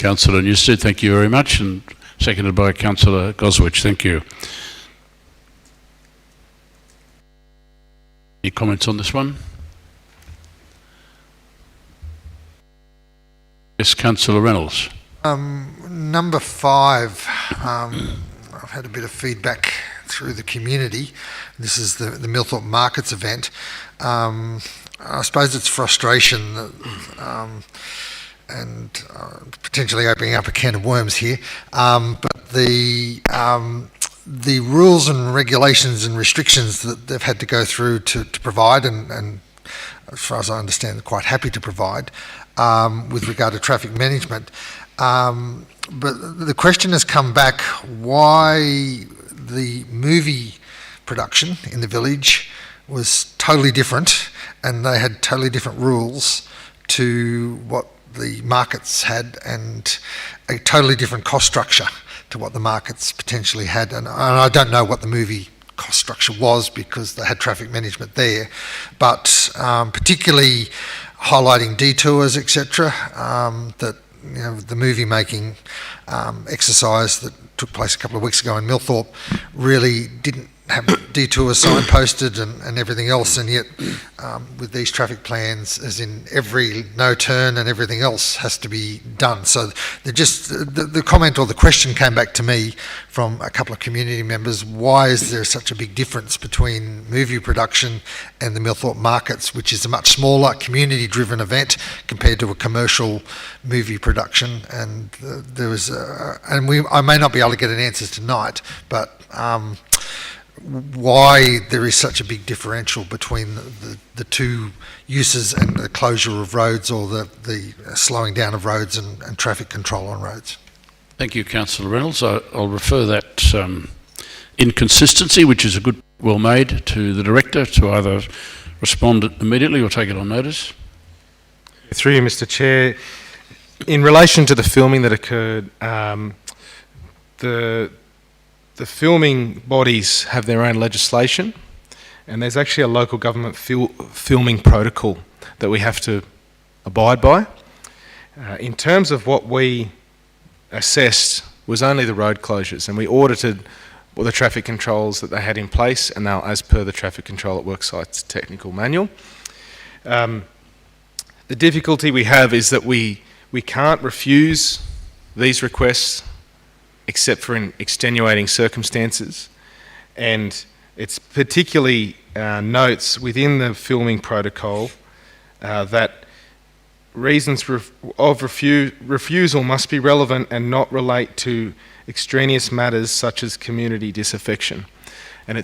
[SPEAKER 1] Councillor Newstead, thank you very much, and seconded by Councillor Goswich, thank you. Any comments on this one? Yes, Councillor Reynolds.
[SPEAKER 3] Number 5, I've had a bit of feedback through the community. This is the Millthorpe Markets event. I suppose it's frustration that, and potentially opening up a can of worms here, but the rules and regulations and restrictions that they've had to go through to provide, and as far as I understand, they're quite happy to provide with regard to traffic management. But the question has come back why the movie production in the village was totally different, and they had totally different rules to what the markets had, and a totally different cost structure to what the markets potentially had. And I don't know what the movie cost structure was because they had traffic management there, but particularly highlighting detours, etc., that the movie making exercise that took place a couple of weeks ago in Millthorpe really didn't have detours signposted and everything else, and yet with these traffic plans, as in every no turn and everything else has to be done. So the comment or the question came back to me from a couple of community members: why is there such a big difference between movie production and the Millthorpe Markets, which is a much smaller community-driven event compared to a commercial movie production? And there was, I may not be able to get an answer tonight, but why there is such a big differential between the two uses and the closure of roads, or the slowing down of roads and traffic control on roads.
[SPEAKER 1] Thank you, Councillor Reynolds. I'll refer that inconsistency, which is a good, well made, to the Director to either respond immediately or take it on notice.
[SPEAKER 4] Through you, Mr. Chair, in relation to the filming that occurred, the filming bodies have their own legislation, and there's actually a local government filming protocol that we have to abide by. In terms of what we assessed was only the road closures, and we audited all the traffic controls that they had in place, and now as per the traffic control at worksites technical manual. The difficulty we have is that we can't refuse these requests except for in extenuating circumstances, and it's particularly notes within the filming protocol that reasons of refusal must be relevant and not relate to extraneous matters such as community disaffection. And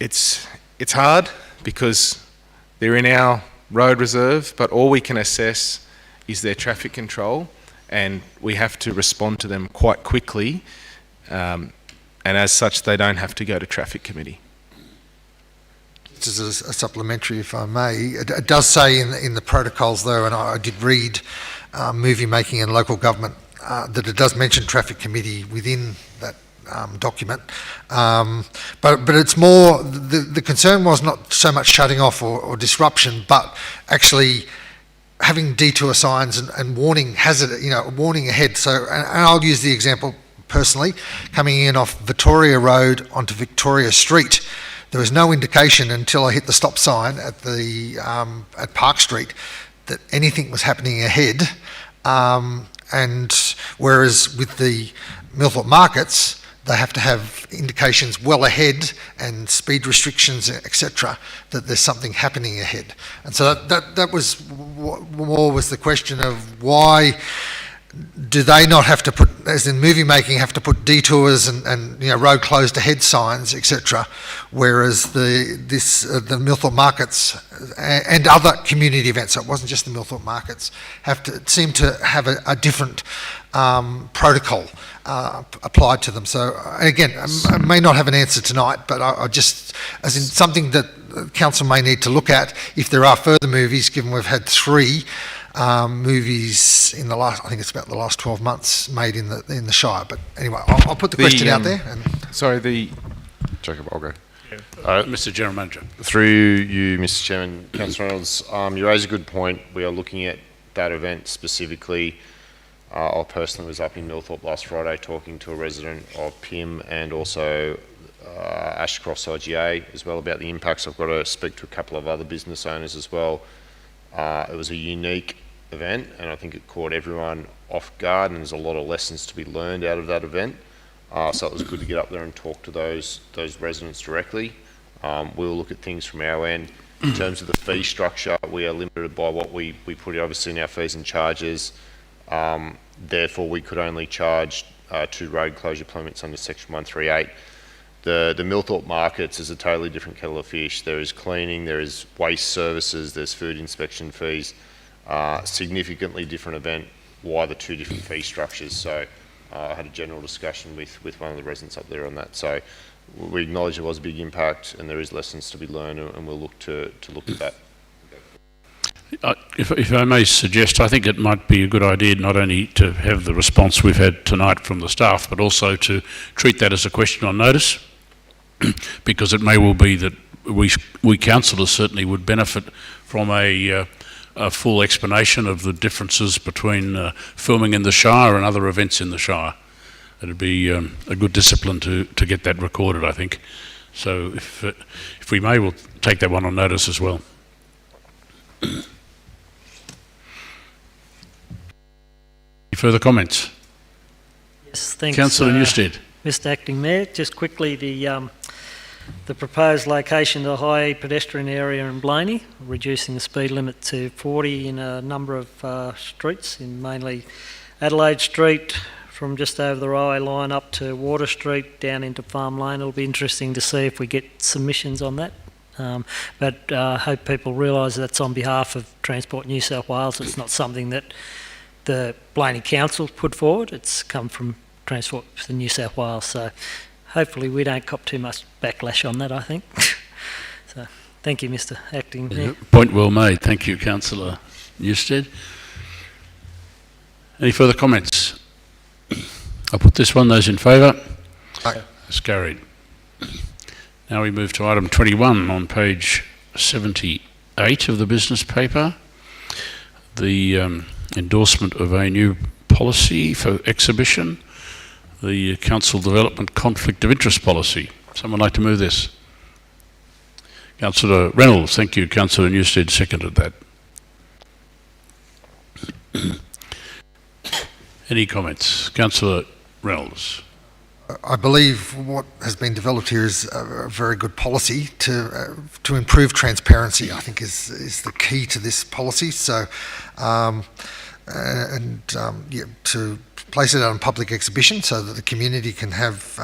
[SPEAKER 4] it's hard because they're in our road reserve, but all we can assess is their traffic control, and we have to respond to them quite quickly, and as such they don't have to go to traffic committee.
[SPEAKER 3] Just as a supplementary, if I may, it does say in the protocols though, and I did read movie making and local government, that it does mention traffic committee within that document, but it's more, the concern was not so much shutting off or disruption, but actually having detour signs and warning hazard, warning ahead. So, and I'll use the example personally, coming in off Victoria Road onto Victoria Street, there was no indication until I hit the stop sign at at Park Street that anything was happening ahead. And whereas with the Millthorpe Markets, they have to have indications well ahead and speed restrictions, etc., that there's something happening ahead. And so that was more was the question of why do they not have to put, as in movie making, have to put detours and road closed ahead signs, etc., whereas the Millthorpe Markets and other community events, so it wasn't just the Millthorpe Markets, seem to have a different protocol applied to them. So again, I may not have an answer tonight, but I just, as in something that council may need to look at if there are further movies, given we've had 3 movies in the last, I think it's about the last 12 months made in the Shire. But anyway, I'll put the question out there.
[SPEAKER 2] Jacob, I'll go.
[SPEAKER 1] Mr. General Manager.
[SPEAKER 2] Through you, Mr. Chairman, Councillor Reynolds, you raise a good point. We are looking at that event specifically. I personally was up in Millthorpe last Friday talking to a resident of Pym and also Ashcross IGA as well about the impacts. I've got to speak to a couple of other business owners as well. It was a unique event, and I think it caught everyone off guard, and there's a lot of lessons to be learned out of that event. So it was good to get up there and talk to those residents directly. We'll look at things from our end. In terms of the fee structure, we are limited by what we put obviously in our fees and charges. Therefore, we could only charge 2 road closure permits under Section 138. The Millthorpe markets is a totally different kettle of fish. There is cleaning, there is waste services, there's food inspection fees. Significantly different event. Why the 2 different fee structures? So I had a general discussion with one of the residents up there on that. So we acknowledge there was a big impact, and there is lessons to be learned, and we'll look to look at that.
[SPEAKER 1] If I may suggest, I think it might be a good idea not only to have the response we've had tonight from the staff, but also to treat that as a question on notice, because it may well be that we councillors certainly would benefit from a full explanation of the differences between filming in the Shire and other events in the Shire. It'd be a good discipline to get that recorded, I think. So if we may, we'll take that one on notice as well. Any further comments?
[SPEAKER 5] Yes, thanks.
[SPEAKER 1] Councillor Newstead.
[SPEAKER 5] Mr Acting Mayor, just quickly, the proposed location of the high pedestrian area in Blayney, reducing the speed limit to 40 in a number of streets, in mainly Adelaide Street, from just over the railway line up to Water Street, down into Farm Lane. It'll be interesting to see if we get submissions on that. But I hope people realise that's on behalf of Transport New South Wales. It's not something that the Blayney Council put forward. It's come from Transport for New South Wales. So hopefully we don't cop too much backlash on that, I think. So thank you, Mr Acting Mayor.
[SPEAKER 1] Point well made. Thank you, Councillor Newstead. Any further comments? I'll put this one. Those in favour?
[SPEAKER 3] Aye.
[SPEAKER 1] It's carried. Now we move to item 21 on page 78 of the business paper. The endorsement of a new policy for exhibition, the Council Development Conflict of Interest Policy. Someone like to move this? Councillor Reynolds. Thank you. Councillor Newstead seconded that. Any comments? Councillor Reynolds.
[SPEAKER 3] I believe what has been developed here is a very good policy to improve transparency. I think is the key to this policy. So, to place it on public exhibition so that the community can have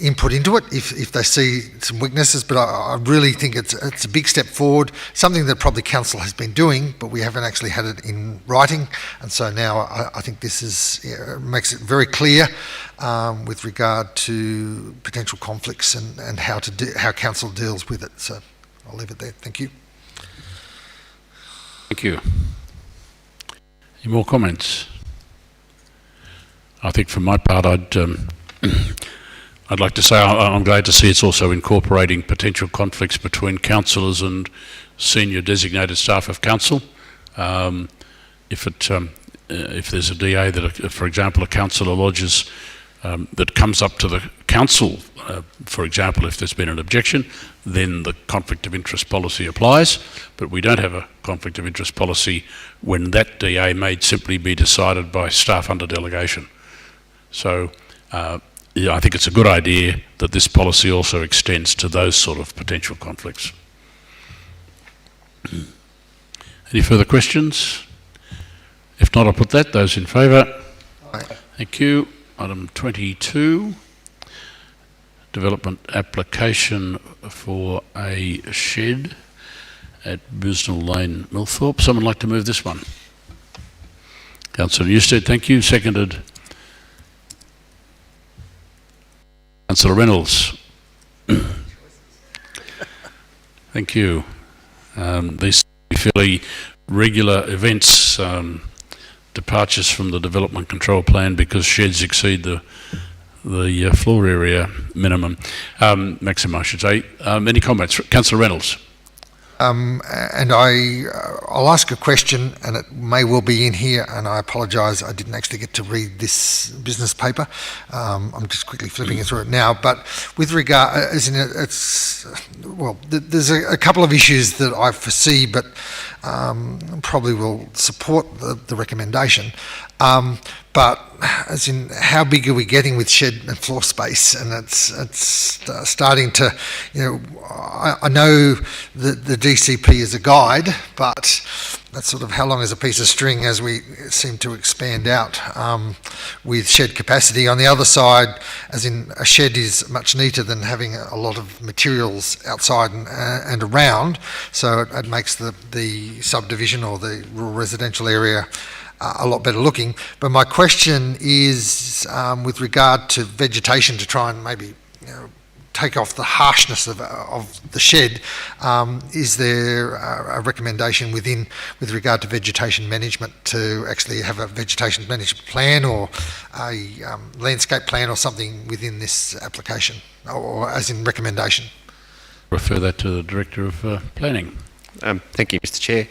[SPEAKER 3] input into it if they see some weaknesses. But I really think it's a big step forward, something that probably council has been doing, but we haven't actually had it in writing. And so now I think this makes it very clear with regard to potential conflicts and how council deals with it. So I'll leave it there. Thank you.
[SPEAKER 1] Thank you. Any more comments? I think for my part, I'd like to say I'm glad to see it's also incorporating potential conflicts between councillors and senior designated staff of council. If there's a DA that, for example, a councillor lodges that comes up to the council, for example, if there's been an objection, then the conflict of interest policy applies. But we don't have a conflict of interest policy when that DA may simply be decided by staff under delegation. So yeah, I think it's a good idea that this policy also extends to those sort of potential conflicts. Any further questions? If not, I'll put that. Those in favour?
[SPEAKER 3] Aye.
[SPEAKER 1] Thank you. Item 22, development application for a shed at Busnell Lane, Millthorpe. Someone like to move this one? Councillor Newstead, thank you. Seconded. Councillor Reynolds. Thank you. These fairly regular events, departures from the development control plan because sheds exceed the floor area minimum, maximum I should say. Any comments? Councillor Reynolds.
[SPEAKER 3] And I'll ask a question, and it may well be in here, and I apologise, I didn't actually get to read this business paper. I'm just quickly flipping through it now. But with regard, as in there's a couple of issues that I foresee, but probably will support the recommendation. But as in, how big are we getting with shed and floor space? And it's starting to, I know that the DCP is a guide, but that's sort of how long is a piece of string as we seem to expand out with shed capacity. On the other side, as in, a shed is much neater than having a lot of materials outside and around, so it makes the subdivision or the rural residential area a lot better looking. But my question is with regard to vegetation, to try and maybe take off the harshness of the shed. Is there a recommendation with regard to vegetation management to actually have a vegetation management plan or a landscape plan or something within this application, or as in recommendation?
[SPEAKER 1] Refer that to the Director of Planning.
[SPEAKER 7] Thank you, Mr. Chair.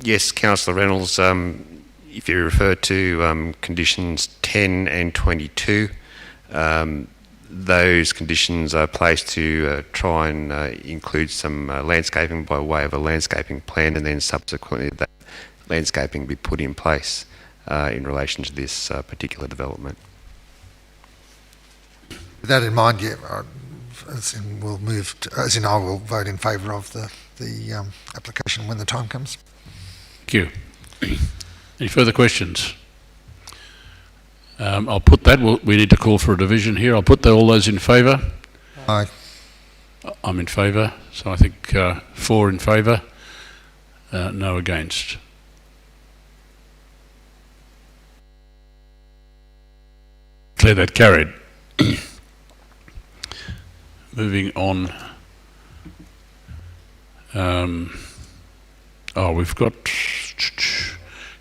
[SPEAKER 7] Yes, Councillor Reynolds, if you refer to conditions 10 and 22, those conditions are placed to try and include some landscaping by way of a landscaping plan, and then subsequently that landscaping be put in place in relation to this particular development.
[SPEAKER 3] With that in mind, we'll move I will vote in favour of the application when the time comes.
[SPEAKER 1] Thank you. Any further questions? I'll put that. We need to call for a division here. I'll put all those in favour.
[SPEAKER 3] Aye.
[SPEAKER 1] I'm in favour, so I think 4 in favour, no against. Declare that carried. Moving on. We've got...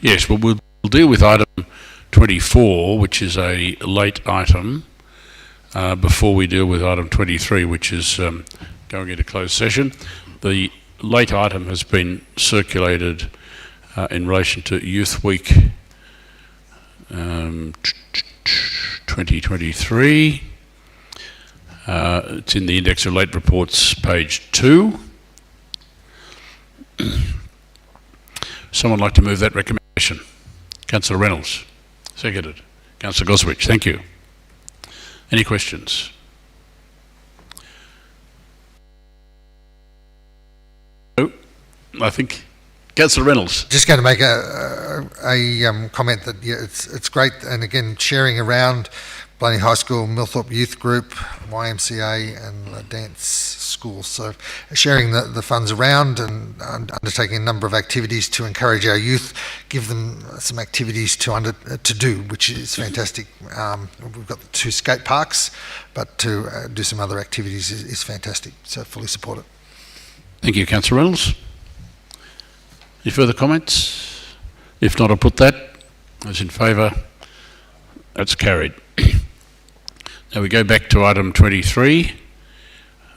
[SPEAKER 1] Yes, well, we'll deal with item 24, which is a late item, before we deal with item 23, which is going into closed session. The late item has been circulated in relation to Youth Week 2023. It's in the Index of Late Reports, page 2. Someone like to move that recommendation? Councillor Reynolds. Seconded. Councillor Goswich. Thank you. Any questions? No, I think Councillor Reynolds.
[SPEAKER 3] Just going to make a comment that it's great, and again sharing around Blayney High School, Millthorpe Youth Group, YMCA and the dance school. So sharing the funds around and undertaking a number of activities to encourage our youth, give them some activities to do, which is fantastic. We've got the 2 skate parks, but to do some other activities is fantastic. So fully support it.
[SPEAKER 1] Thank you, Councillor Reynolds. Any further comments? If not, I'll put that. Those in favour? That's carried. Now we go back to item 23,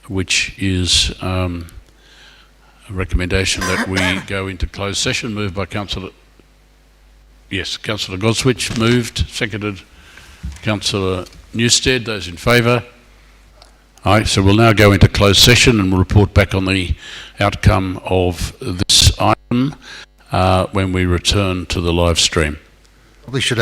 [SPEAKER 1] which is a recommendation that we go into closed session, moved by Councillor Goswich, moved, seconded Councillor Newstead. Those in favour? Aye. So we'll now go into closed session and we'll report back on the outcome of this item when we return to the live stream.
[SPEAKER 3] Probably should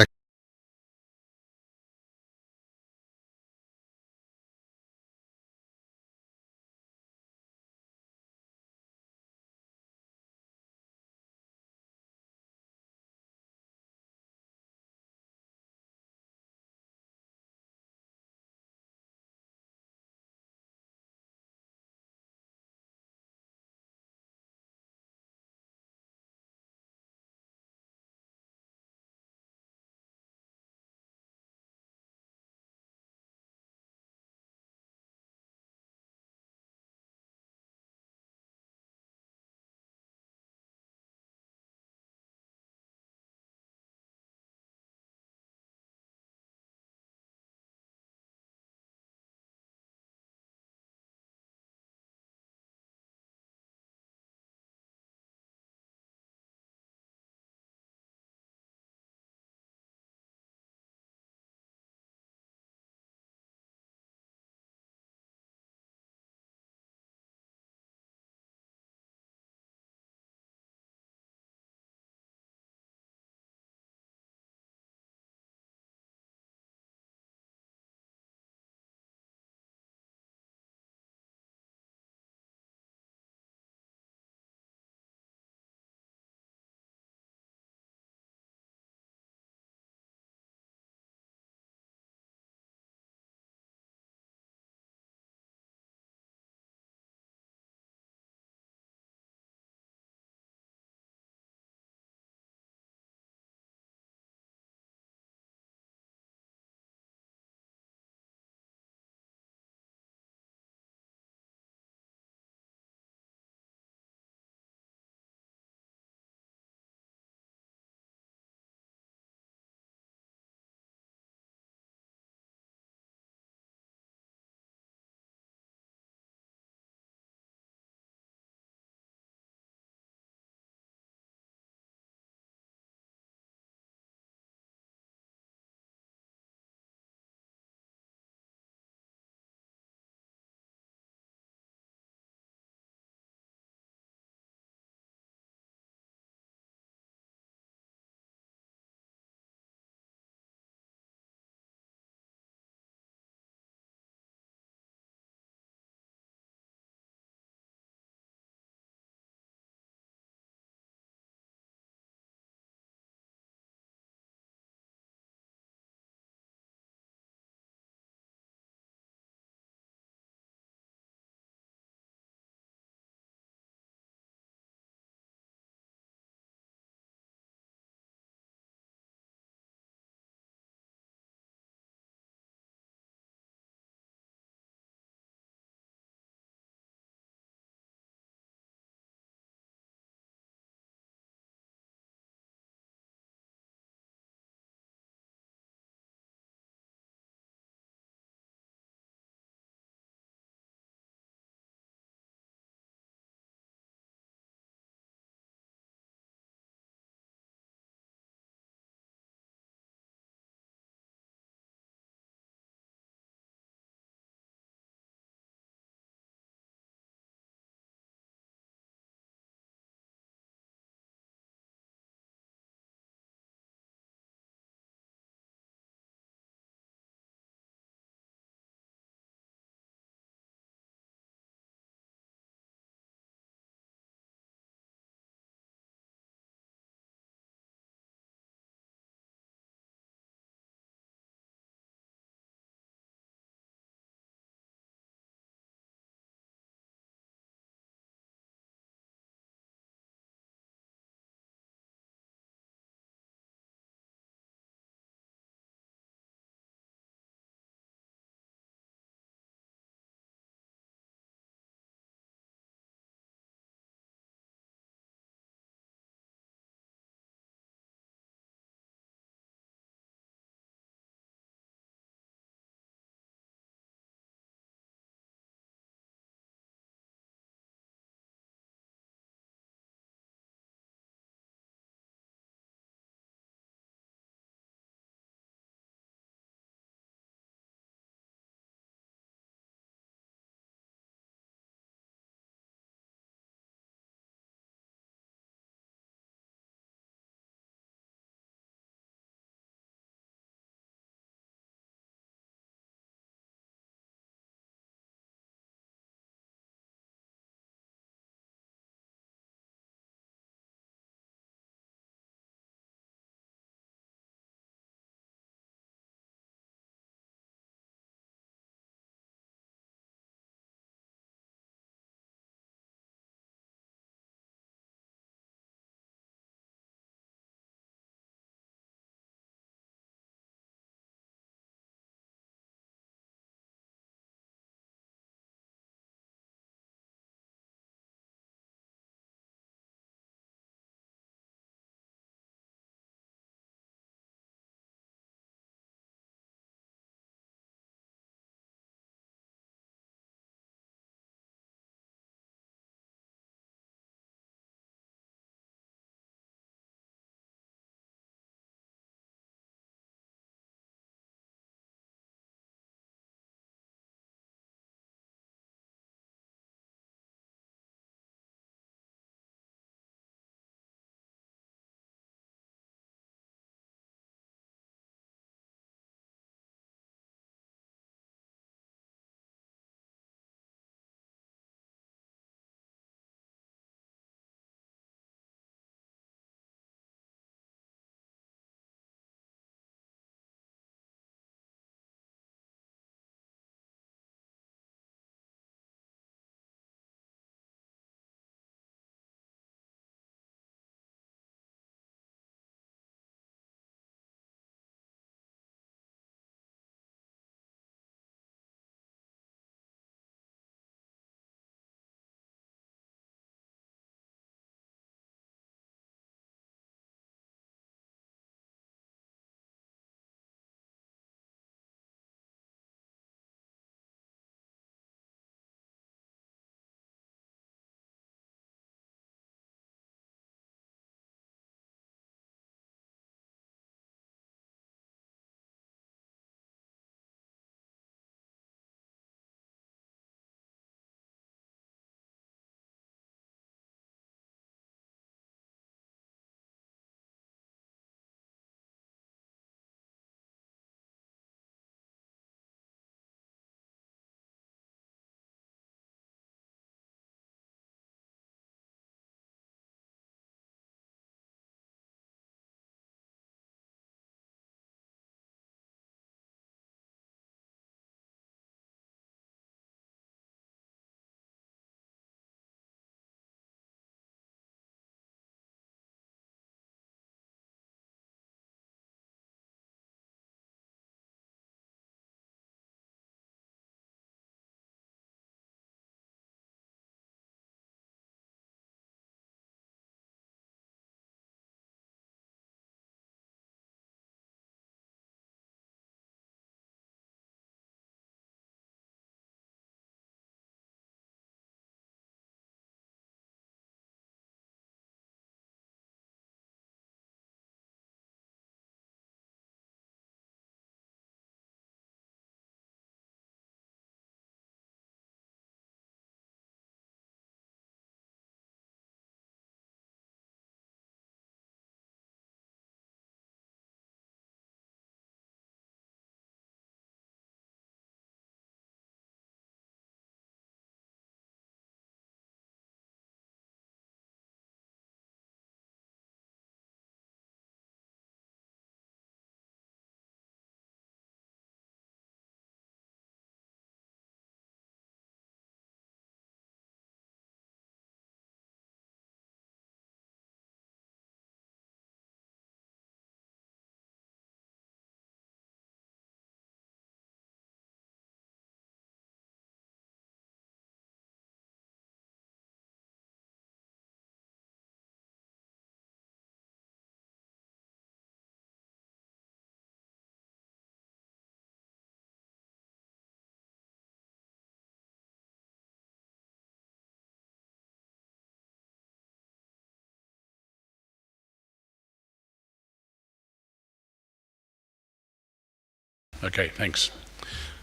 [SPEAKER 1] Okay, thanks.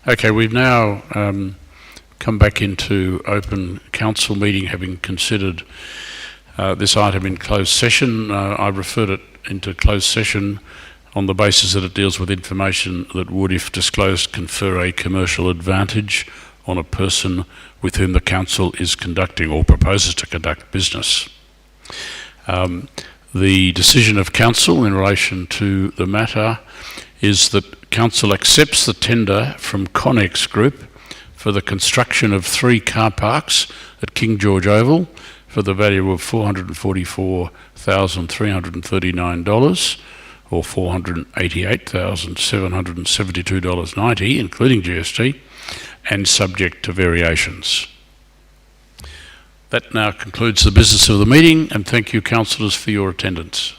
[SPEAKER 1] Okay, we've now come back into open council meeting, having considered this item in closed session. I referred it into closed session on the basis that it deals with information that would, if disclosed, confer a commercial advantage on a person with whom the council is conducting or proposes to conduct business. The decision of council in relation to the matter is that council accepts the tender from Connex Group for the construction of 3 car parks at King George Oval for the value of $444,339 or $488,772.90, including GST, and subject to variations. That now concludes the business of the meeting, and thank you, councillors, for your attendance.